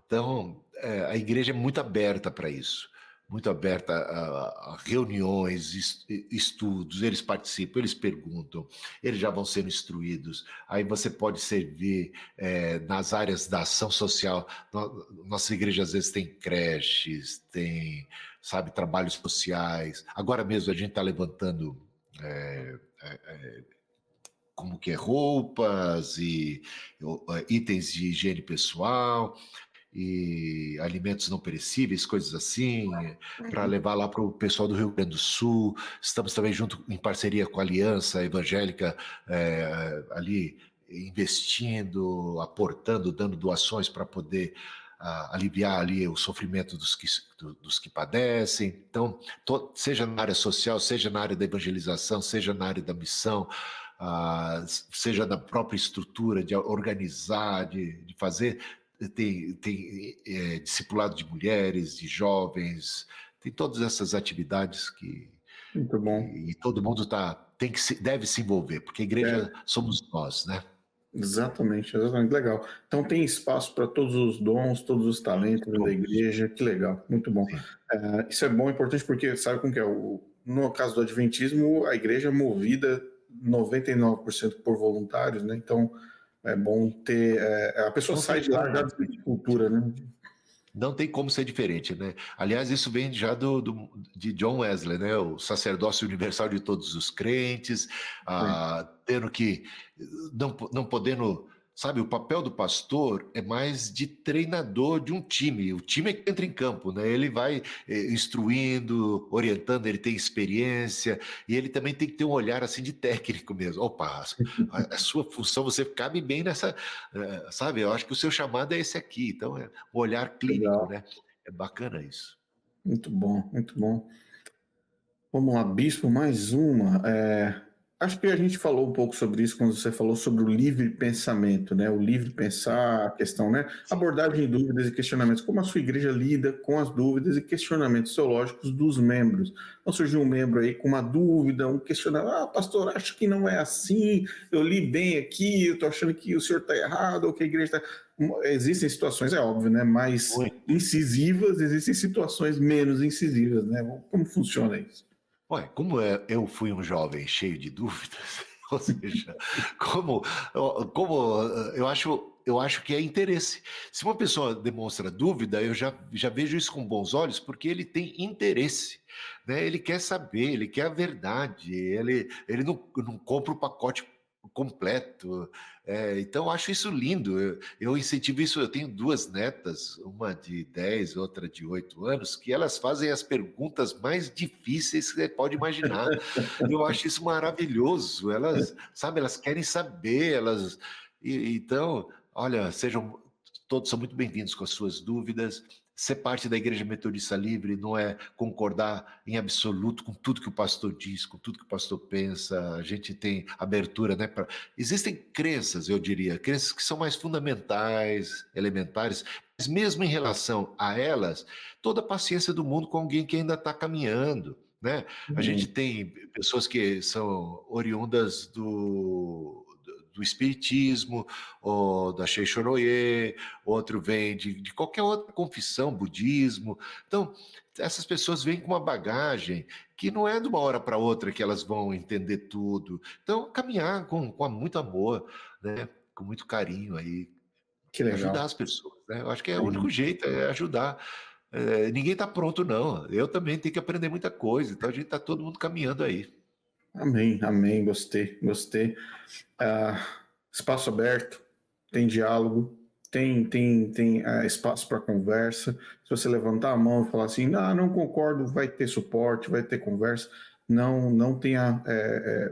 Então, a igreja é muito aberta para isso, muito aberta a reuniões, estudos, eles participam, eles perguntam, eles já vão sendo instruídos. Aí você pode servir nas áreas da ação social. Nossa igreja às vezes tem creches, tem, sabe, trabalhos sociais. Agora mesmo a gente está levantando como que roupas e itens de higiene pessoal e alimentos não perecíveis, coisas assim, para levar lá para o pessoal do Rio Grande do Sul. Estamos também junto em parceria com a Aliança Evangélica ali investindo, aportando, dando doações para poder aliviar ali o sofrimento dos que padecem. Então, seja na área social, seja na área da evangelização, seja na área da missão, seja na própria estrutura de organizar, de fazer, tem discipulado de mulheres, de jovens, tem todas essas atividades Muito bom. e todo mundo deve se envolver, porque a igreja somos nós, né? Exatamente, exatamente, legal. Então tem espaço para todos os dons, todos os talentos dentro da Todos. igreja, que legal, muito bom. Isso é bom, importante porque sabe como que é? No caso do Adventismo, a igreja é movida 99% por voluntários, né? Então é bom ter. A pessoa Não sai tem de lá como já ser de diferente. cultura, né? Não tem como ser diferente, né? Aliás, isso vem já de John Wesley, né? O sacerdócio universal de todos os crentes, tendo que, não podendo, sabe, o papel do pastor é mais de treinador de um time. O time é que entra em campo, né? Ele vai instruindo, orientando, ele tem experiência e ele também tem que ter um olhar assim de técnico mesmo. Opa, a sua função, você cabe bem nessa, sabe? Eu acho que o seu chamado é esse aqui. Então, o olhar clínico, Legal, né? É bacana isso. muito bom, muito bom. Vamos lá, bispo, mais uma. Acho que a gente falou um pouco sobre isso quando você falou sobre o livre pensamento, né? O livre Sim, pensar, a questão, né? sim, Abordagem de dúvidas e questionamentos. Como a sua igreja lida com as dúvidas e questionamentos teológicos dos membros? Então surgiu um membro aí com uma dúvida, um questionamento. Ah, pastor, acho que não é assim. Eu li bem aqui, eu estou achando que o senhor está errado, ou que a igreja está. Existem situações, é óbvio, né? Mais muito. incisivas, existem situações menos incisivas, né? Como funciona isso? Olha, eu fui um jovem cheio de dúvidas, ou seja, como eu acho que é interesse. Se uma pessoa demonstra dúvida, eu já vejo isso com bons olhos, porque ele tem interesse, né? Ele quer saber, ele quer a verdade, ele não compra o pacote completo. Então eu acho isso lindo. Eu incentivo isso. Eu tenho duas netas, uma de 10, outra de 8 anos, que elas fazem as perguntas mais difíceis que você pode imaginar. Eu acho isso maravilhoso. Elas, sabe, elas querem saber, então, olha, todos são muito bem-vindos com as suas dúvidas. Ser parte da Igreja Metodista Livre não é concordar em absoluto com tudo que o pastor diz, com tudo que o pastor pensa. A gente tem abertura, né? Existem crenças, eu diria, crenças que são mais fundamentais, elementares, mas mesmo em relação a elas, toda a paciência do mundo com alguém que ainda está caminhando, né? A gente tem pessoas que são oriundas do espiritismo, ou da Seixoroye, outro vem de qualquer outra confissão, budismo. Então, essas pessoas vêm com uma bagagem que não é de uma hora para outra que elas vão entender tudo. Então, caminhar com muito amor, né? Com muito carinho aí, Que e ajudar legal. as pessoas, né? Eu acho que é o único jeito, é ajudar. Ninguém está pronto, não. Eu também tenho que aprender muita coisa, então a gente está todo mundo caminhando aí. Amém, amém, gostei, gostei. Espaço aberto, tem diálogo, tem espaço para conversa. Se você levantar a mão e falar assim, não concordo, vai ter suporte, vai ter conversa. Não tenha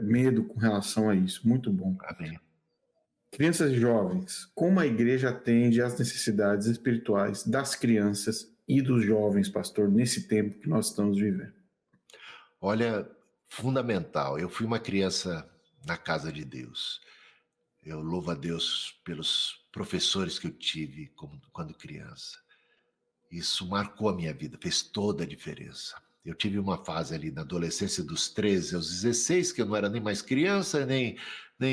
medo com relação a isso. Muito bom. Amém. Crianças e jovens, como a igreja atende às necessidades espirituais das crianças e dos jovens, pastor, nesse tempo que nós estamos vivendo? Olha, fundamental. Eu fui uma criança na casa de Deus. Eu louvo a Deus pelos professores que eu tive quando criança. Isso marcou a minha vida, fez toda a diferença. Eu tive uma fase ali na adolescência dos 13 aos 16, que eu não era nem mais criança, nem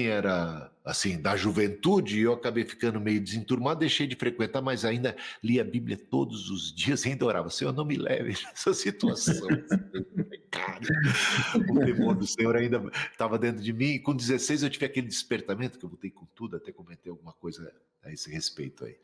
era, assim, da juventude, e eu acabei ficando meio desenturmado, deixei de frequentar, mas ainda lia a Bíblia todos os dias e ainda orava, Senhor, não me leve nessa situação. Cara, o temor do Senhor ainda estava dentro de mim, e com 16 eu tive aquele despertamento, que eu voltei com tudo, até comentei alguma coisa a esse respeito aí.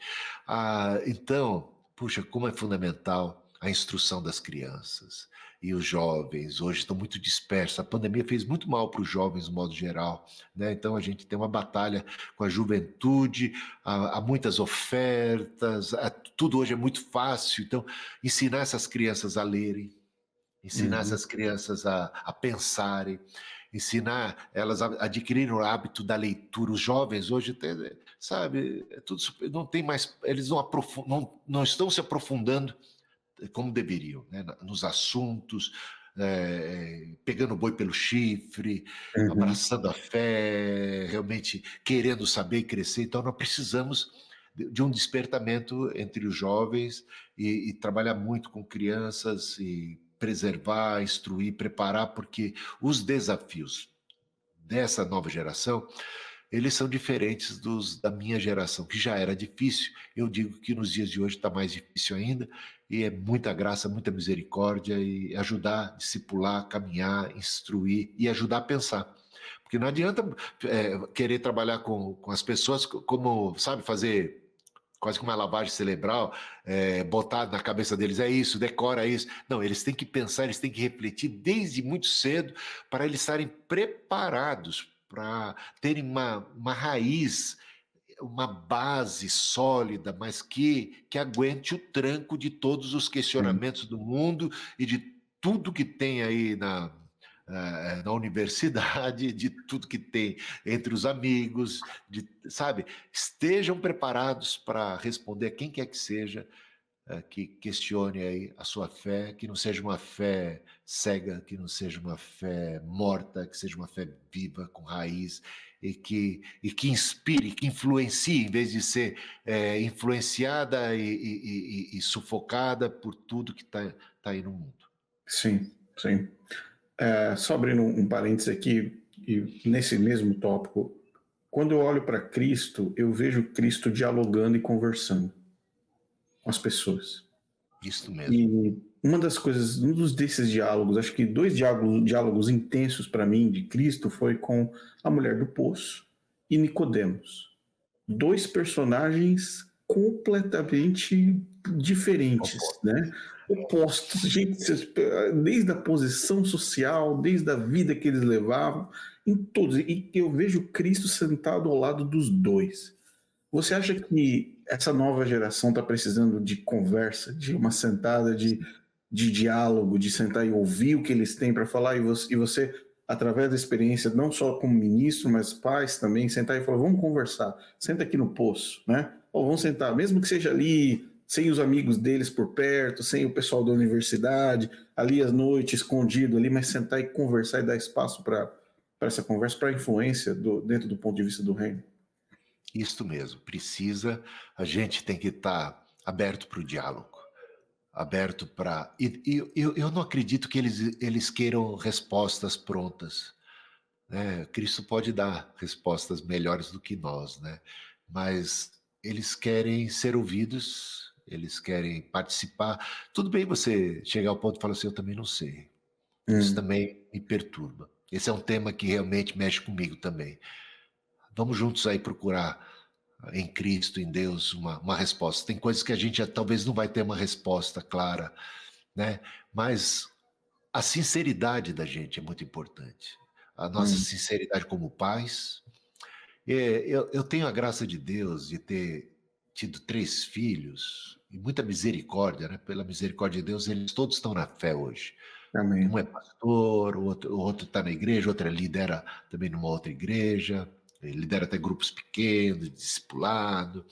Então, puxa, como é fundamental a instrução das crianças. E os jovens hoje estão muito dispersos. A pandemia fez muito mal para os jovens, no modo geral, né? Então a gente tem uma batalha com a juventude, há muitas ofertas, tudo hoje é muito fácil. Então, ensinar essas crianças a lerem, ensinar Uhum. essas crianças a pensarem, ensinar elas a adquirirem o hábito da leitura. Os jovens hoje, sabe, não tem mais, eles não estão se aprofundando como deveriam, né, nos assuntos, pegando o boi pelo chifre, Uhum. abraçando a fé, realmente querendo saber e crescer. Então, nós precisamos de um despertamento entre os jovens e trabalhar muito com crianças e preservar, instruir, preparar, porque os desafios dessa nova geração, eles são diferentes dos da minha geração, que já era difícil. Eu digo que nos dias de hoje está mais difícil ainda, e é muita graça, muita misericórdia, e ajudar, discipular, caminhar, instruir e ajudar a pensar. Porque não adianta querer trabalhar com as pessoas como, sabe, fazer quase que uma lavagem cerebral, botar na cabeça deles, é isso, decora isso. Não, eles têm que pensar, eles têm que refletir desde muito cedo para eles estarem preparados, para terem uma raiz, uma base sólida, mas que aguente o tranco de todos os Sim. questionamentos do mundo e de tudo que tem aí na universidade, de tudo que tem entre os amigos, sabe? Estejam preparados para responder a quem quer que seja, que questione aí a sua fé, que não seja uma fé cega, que não seja uma fé morta, que seja uma fé viva, com raiz, e que inspire, que influencie, em vez de ser influenciada e sufocada por tudo que está aí no mundo. Sim, sim. Só abrindo um parênteses aqui, e nesse mesmo tópico, quando eu olho para Cristo, eu vejo Cristo dialogando e conversando com as pessoas. Isso mesmo. E uma das coisas, um dos desses diálogos, acho que dois diálogos intensos para mim de Cristo foi com a mulher do poço e Nicodemos. Dois personagens completamente diferentes, né? Opostos, gente, desde a posição social, desde a vida que eles levavam, em todos. E eu vejo Cristo sentado ao lado dos dois. Você acha que essa nova geração está precisando de conversa, de uma sentada, de diálogo, de sentar e ouvir o que eles têm para falar, e você, através da experiência, não só como ministro, mas pais também, sentar e falar, vamos conversar, senta aqui no poço, né? Ou vamos sentar, mesmo que seja ali, sem os amigos deles por perto, sem o pessoal da universidade, ali à noite, escondido ali, mas sentar e conversar e dar espaço para essa conversa, para a influência dentro do ponto de vista do reino. Isso mesmo, a gente tem que estar aberto para o diálogo, aberto para... eu não acredito que eles queiram respostas prontas, né? Cristo pode dar respostas melhores do que nós, né? Mas eles querem ser ouvidos, eles querem participar. Tudo bem você chegar ao ponto e falar assim, eu também não sei. Isso também me perturba. Esse é um tema que realmente mexe comigo também. Vamos juntos aí procurar em Cristo, em Deus, uma resposta. Tem coisas que a gente talvez não vai ter uma resposta clara, né? Mas a sinceridade da gente é muito importante. A nossa sinceridade como pais. Eu tenho a graça de Deus de ter tido 3 filhos e muita misericórdia, né? Pela misericórdia de Deus, eles todos estão na fé hoje. Um Amém. é pastor, o outro está na igreja, outro lidera também numa outra igreja, ele lidera até grupos pequenos, discipulado,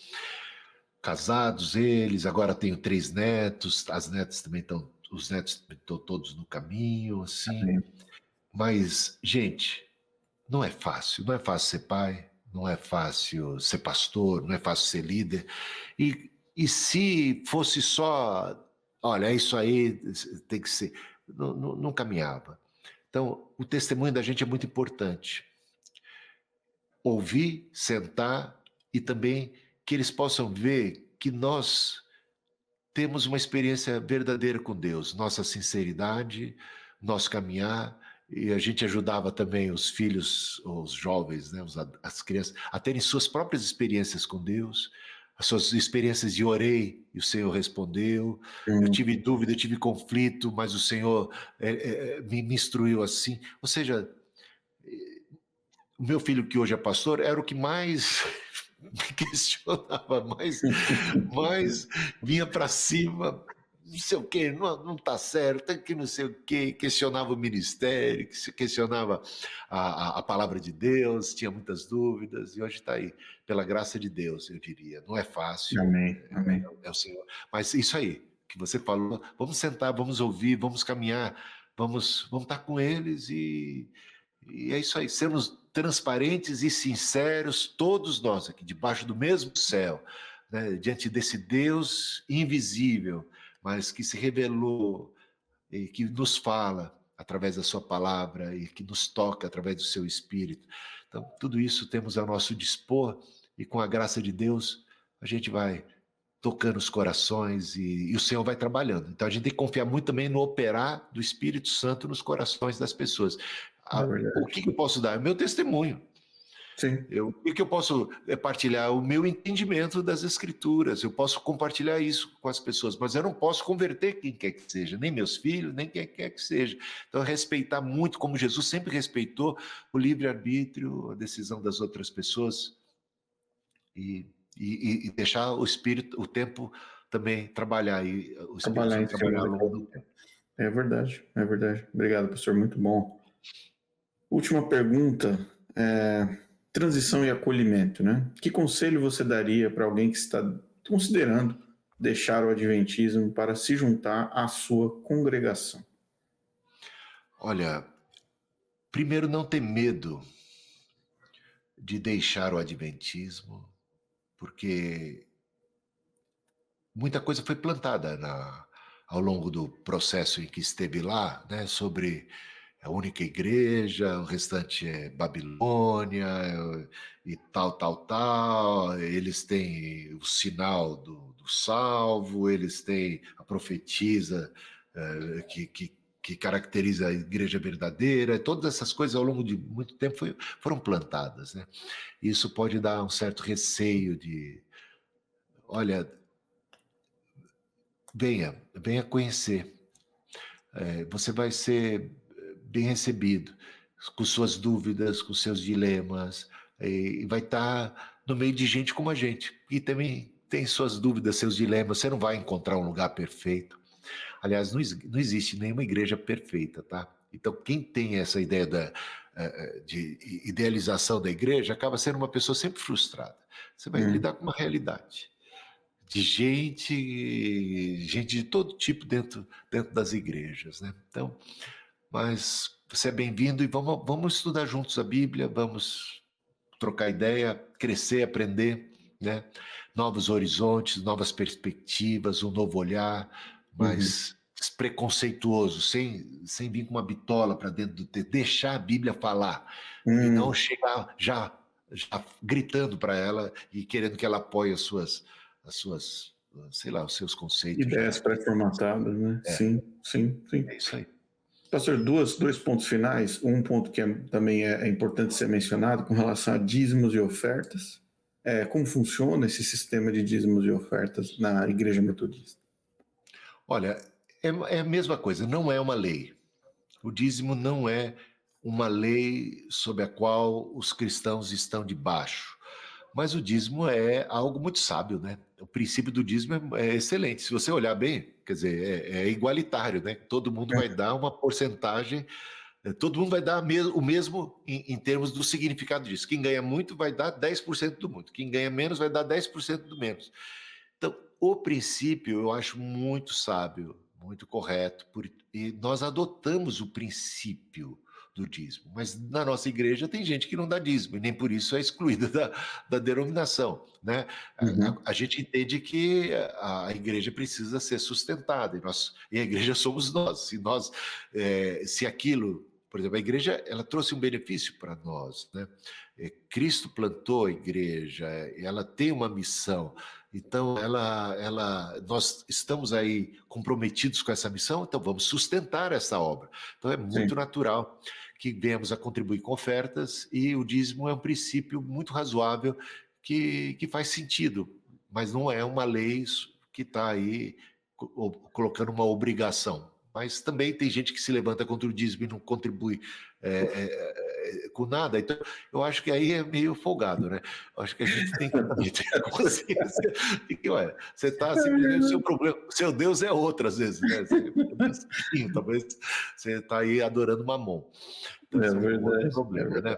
casados eles, agora tenho 3 netos, as netas também estão, os netos estão todos no caminho, assim. Amém. Mas, gente, não é fácil ser pai, não é fácil ser pastor, não é fácil ser líder. E se fosse só, olha, é isso aí, tem que ser, não caminhava. Então, o testemunho da gente é muito importante. Ouvir, sentar e também que eles possam ver que nós temos uma experiência verdadeira com Deus, nossa sinceridade, nosso caminhar, e a gente ajudava também os filhos, os jovens, né, as crianças, a terem suas próprias experiências com Deus, as suas experiências de orei e o Senhor respondeu, eu tive dúvida, eu tive conflito, mas o Senhor me instruiu assim. Ou seja, o meu filho, que hoje é pastor, era o que mais me questionava, mais vinha para cima, não sei o quê, não está certo, tem que não sei o quê, questionava o ministério, questionava a palavra de Deus, tinha muitas dúvidas, e hoje está aí, pela graça de Deus, eu diria. Não é fácil, Amém. Amém. é o Senhor, mas isso aí, que você falou, vamos sentar, vamos ouvir, vamos caminhar, vamos estar com eles e é isso aí, sermos transparentes e sinceros, todos nós aqui, debaixo do mesmo céu, né, diante desse Deus invisível, mas que se revelou e que nos fala através da sua palavra e que nos toca através do seu Espírito. Então, tudo isso temos a nosso dispor e com a graça de Deus a gente vai tocando os corações e o Senhor vai trabalhando. Então a gente tem que confiar muito também no operar do Espírito Santo nos corações das pessoas. É O verdade. que eu posso dar? O meu testemunho. Sim. O que eu posso partilhar? O meu entendimento das Escrituras. Eu posso compartilhar isso com as pessoas, mas eu não posso converter quem quer que seja, nem meus filhos, nem quem quer que seja. Então, respeitar muito, como Jesus sempre respeitou, o livre-arbítrio, a decisão das outras pessoas e deixar o Espírito, o tempo também trabalhar, e o Espírito Trabalhar em Santo cima trabalhar ao da longo do tempo. É verdade, é verdade. Obrigado, professor, muito bom. Última pergunta, transição e acolhimento, né? Que conselho você daria para alguém que está considerando deixar o adventismo para se juntar à sua congregação? Olha, primeiro, não ter medo de deixar o adventismo, porque muita coisa foi plantada ao longo do processo em que esteve lá, né, sobre a única igreja, o restante é Babilônia e tal, tal, tal. Eles têm o sinal do salvo, eles têm a profetisa que caracteriza a igreja verdadeira. Todas essas coisas ao longo de muito tempo foram plantadas, né? Isso pode dar um certo receio de, olha, venha conhecer. Você vai ser bem recebido, com suas dúvidas, com seus dilemas, e vai estar no meio de gente como a gente, e também tem suas dúvidas, seus dilemas. Você não vai encontrar um lugar perfeito. Aliás, não existe nenhuma igreja perfeita, tá? Então, quem tem essa ideia de idealização da igreja acaba sendo uma pessoa sempre frustrada. Você vai lidar com uma realidade de gente de todo tipo dentro das igrejas, né? Então, mas você é bem-vindo e vamos estudar juntos a Bíblia, vamos trocar ideia, crescer, aprender, né? Novos horizontes, novas perspectivas, um novo olhar, mas despreconceituoso, sem vir com uma bitola para dentro do texto, deixar a Bíblia falar e não chegar já gritando para ela e querendo que ela apoie as suas, sei lá, os seus conceitos. Ideias pré-formatadas, né? Sim, sim, sim. É isso aí. Pastor, dois pontos finais. Um ponto que também é importante ser mencionado com relação a dízimos e ofertas. Como funciona esse sistema de dízimos e ofertas na Igreja Metodista? Olha, é a mesma coisa, não é uma lei. O dízimo não é uma lei sob a qual os cristãos estão debaixo. Mas o dízimo é algo muito sábio, né? O princípio do dízimo é excelente. Se você olhar bem, quer dizer, é igualitário, né? Todo mundo vai dar uma porcentagem, todo mundo vai dar o mesmo em termos do significado disso. Quem ganha muito vai dar 10% do muito, quem ganha menos vai dar 10% do menos. Então, o princípio eu acho muito sábio, muito correto, e nós adotamos o princípio do dízimo, mas na nossa igreja tem gente que não dá dízimo, e nem por isso é excluída da denominação, né? A gente entende que a igreja precisa ser sustentada, e a igreja somos nós. Se aquilo, por exemplo, a igreja, ela trouxe um benefício para nós, né? Cristo plantou a igreja, ela tem uma missão. Então, nós estamos aí comprometidos com essa missão, então vamos sustentar essa obra. Então, é muito natural que venhamos a contribuir com ofertas, e o dízimo é um princípio muito razoável que faz sentido, mas não é uma lei que está aí colocando uma obrigação. Mas também tem gente que se levanta contra o dízimo e não contribui com nada. Então, eu acho que aí é meio folgado, né? Eu acho que a gente tem que ter consciência de que, olha, você está simplesmente, o seu problema, o seu Deus é outro, às vezes, né? Talvez você está aí adorando Mamon. Então, É esse é um outro verdade, problema, né?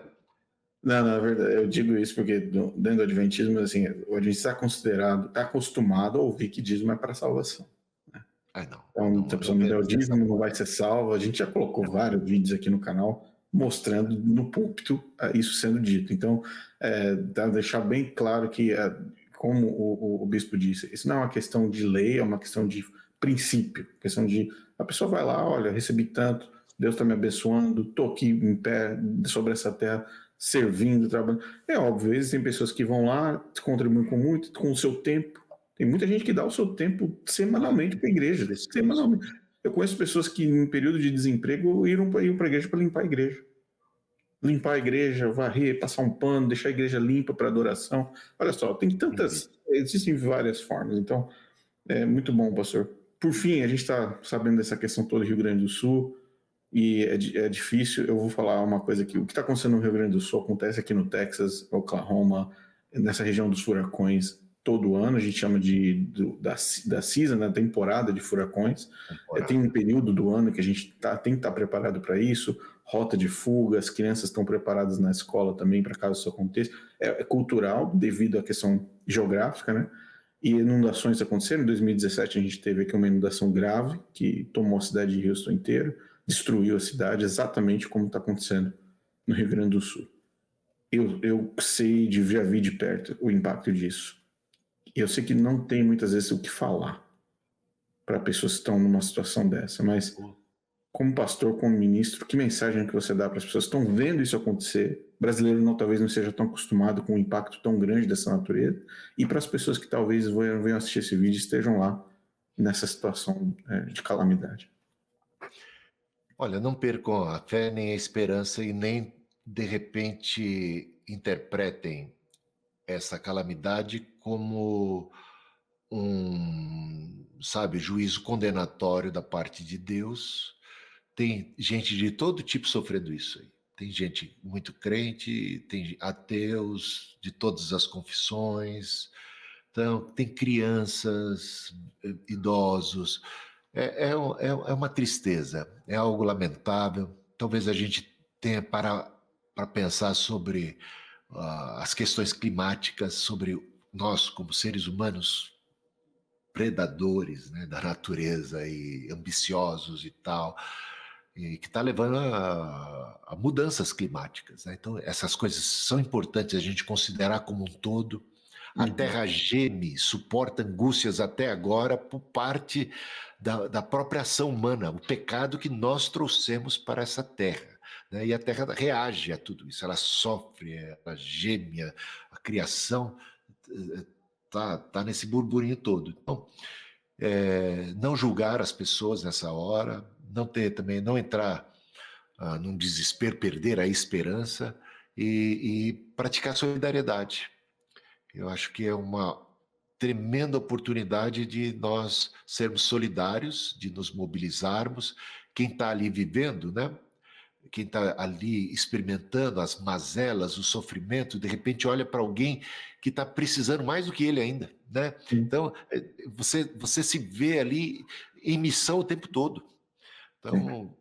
Não, na verdade, eu digo isso porque dentro do Adventismo, assim, o Adventista está acostumado a ouvir que dízimo é para salvação. Então, se a pessoa não der o dízimo, não vai ser salva. A gente já colocou vários vídeos aqui no canal mostrando no púlpito isso sendo dito. Então, deixar bem claro que, como o bispo disse, isso não é uma questão de lei, é uma questão de princípio, questão de a pessoa vai lá, olha, recebi tanto, Deus está me abençoando, estou aqui em pé sobre essa terra, servindo, trabalhando. É óbvio, existem pessoas que vão lá, contribuem com muito, com o seu tempo. Tem muita gente que dá o seu tempo semanalmente para a igreja, semanalmente. Eu conheço pessoas que, em período de desemprego, iam para a igreja para limpar a igreja. Limpar a igreja, varrer, passar um pano, deixar a igreja limpa para adoração. Olha só, tem tantas, existem várias formas. Então, é muito bom, pastor. Por fim, a gente está sabendo dessa questão toda do Rio Grande do Sul, e é difícil. Eu vou falar uma coisa aqui. O que está acontecendo no Rio Grande do Sul acontece aqui no Texas, Oklahoma, nessa região dos furacões todo ano. A gente chama da season, da temporada de furacões. Tem um período do ano que a gente tem que estar preparado para isso. Rota de fuga, as crianças estão preparadas na escola também para caso isso aconteça. É cultural, devido à questão geográfica, né? e inundações aconteceram. Em 2017 a gente teve aqui uma inundação grave que tomou a cidade de Houston inteira, destruiu a cidade, exatamente como está acontecendo no Rio Grande do Sul. Eu sei, já vi de perto o impacto disso. E eu sei que não tem muitas vezes o que falar para pessoas que estão numa situação dessa, mas como pastor, como ministro, que mensagem que você dá para as pessoas que estão vendo isso acontecer? O brasileiro talvez não seja tão acostumado com um impacto tão grande dessa natureza, e para as pessoas que talvez venham assistir esse vídeo e estejam lá nessa situação de calamidade. Olha, não percam a fé nem a esperança e nem, de repente, interpretem essa calamidade como juízo condenatório da parte de Deus. Tem gente de todo tipo sofrendo isso aí. Tem gente muito crente, tem ateus de todas as confissões, então, tem crianças, idosos. É uma tristeza, é algo lamentável. Talvez a gente tenha para pensar sobre as questões climáticas, sobre nós como seres humanos, predadores, né, da natureza e ambiciosos e tal, e que está levando a mudanças climáticas, né? Então, essas coisas são importantes a gente considerar como um todo. A terra geme, suporta angústias até agora por parte da própria ação humana, o pecado que nós trouxemos para essa terra, né? E a terra reage a tudo isso, ela sofre, ela geme, a criação tá nesse burburinho todo. Então, não julgar as pessoas nessa hora, não entrar num desespero, perder a esperança e praticar solidariedade. Eu acho que é uma tremenda oportunidade de nós sermos solidários, de nos mobilizarmos. Quem está ali vivendo, né? Quem está ali experimentando as mazelas, o sofrimento, de repente olha para alguém que está precisando mais do que ele ainda, né? Então, você se vê ali em missão o tempo todo. Então,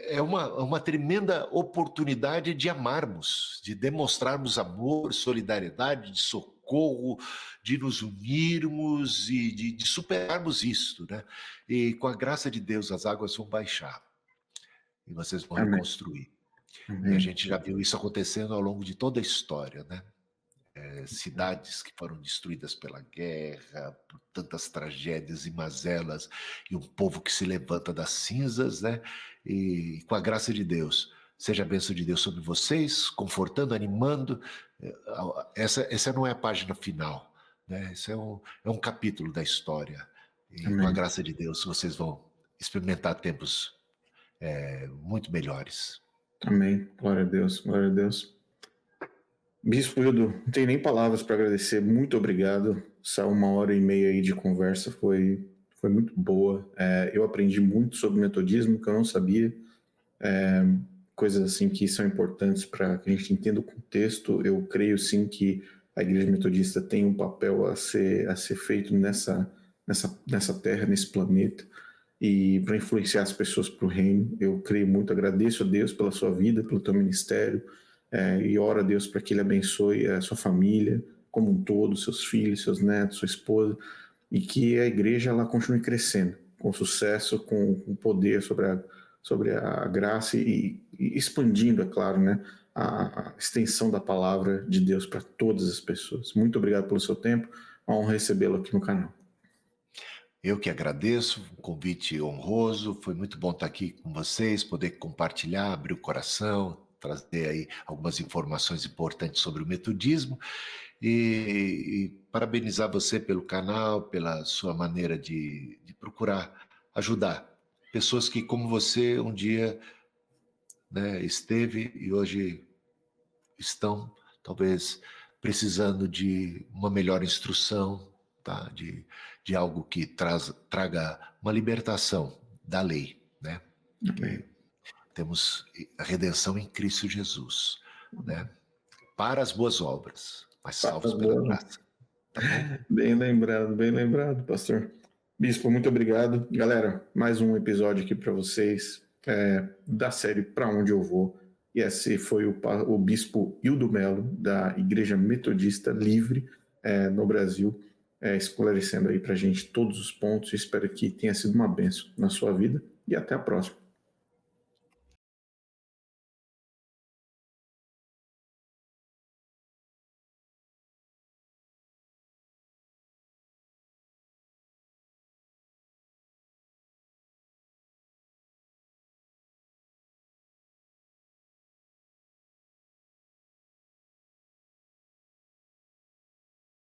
é uma tremenda oportunidade de amarmos, de demonstrarmos amor, solidariedade, de socorro, de nos unirmos e de superarmos isto, né? E com a graça de Deus as águas vão baixar e vocês vão reconstruir. E a gente já viu isso acontecendo ao longo de toda a história, né? Cidades que foram destruídas pela guerra, por tantas tragédias e mazelas, e um povo que se levanta das cinzas, né? E com a graça de Deus, seja a bênção de Deus sobre vocês, confortando, animando. Essa não é a página final, né? Esse é um capítulo da história. E com a graça de Deus, vocês vão experimentar tempos muito melhores. Amém. Glória a Deus, glória a Deus. Bispo Hildo, não tem nem palavras para agradecer. Muito obrigado. Essa 1h30 aí de conversa foi muito boa. Eu aprendi muito sobre metodismo que eu não sabia. Coisas assim que são importantes para que a gente entenda o contexto. Eu creio sim que a Igreja Metodista tem um papel a ser feito nessa terra, nesse planeta, e para influenciar as pessoas para o reino. Eu creio muito, agradeço a Deus pela sua vida, pelo teu ministério, e oro a Deus para que Ele abençoe a sua família como um todo, seus filhos, seus netos, sua esposa, e que a igreja ela continue crescendo com sucesso, com poder sobre a graça e expandindo, é claro, né, a extensão da palavra de Deus para todas as pessoas. Muito obrigado pelo seu tempo, uma honra recebê-lo aqui no canal. Eu que agradeço, um convite honroso, foi muito bom estar aqui com vocês, poder compartilhar, abrir o coração, trazer aí algumas informações importantes sobre o metodismo e parabenizar você pelo canal, pela sua maneira de procurar ajudar pessoas que, como você, um dia, né, esteve e hoje estão, talvez, precisando de uma melhor instrução, tá? de algo que traga uma libertação da lei, né? Temos a redenção em Cristo Jesus, né? Para as boas obras, mas salvos pela graça. Tá bom? Bem lembrado, pastor. Bispo, muito obrigado. Galera, mais um episódio aqui para vocês da série Para Onde Eu Vou. E esse foi o Bispo Hildo Melo, da Igreja Metodista Livre no Brasil. esclarecendo aí para a gente todos os pontos. Espero que tenha sido uma bênção na sua vida e até a próxima.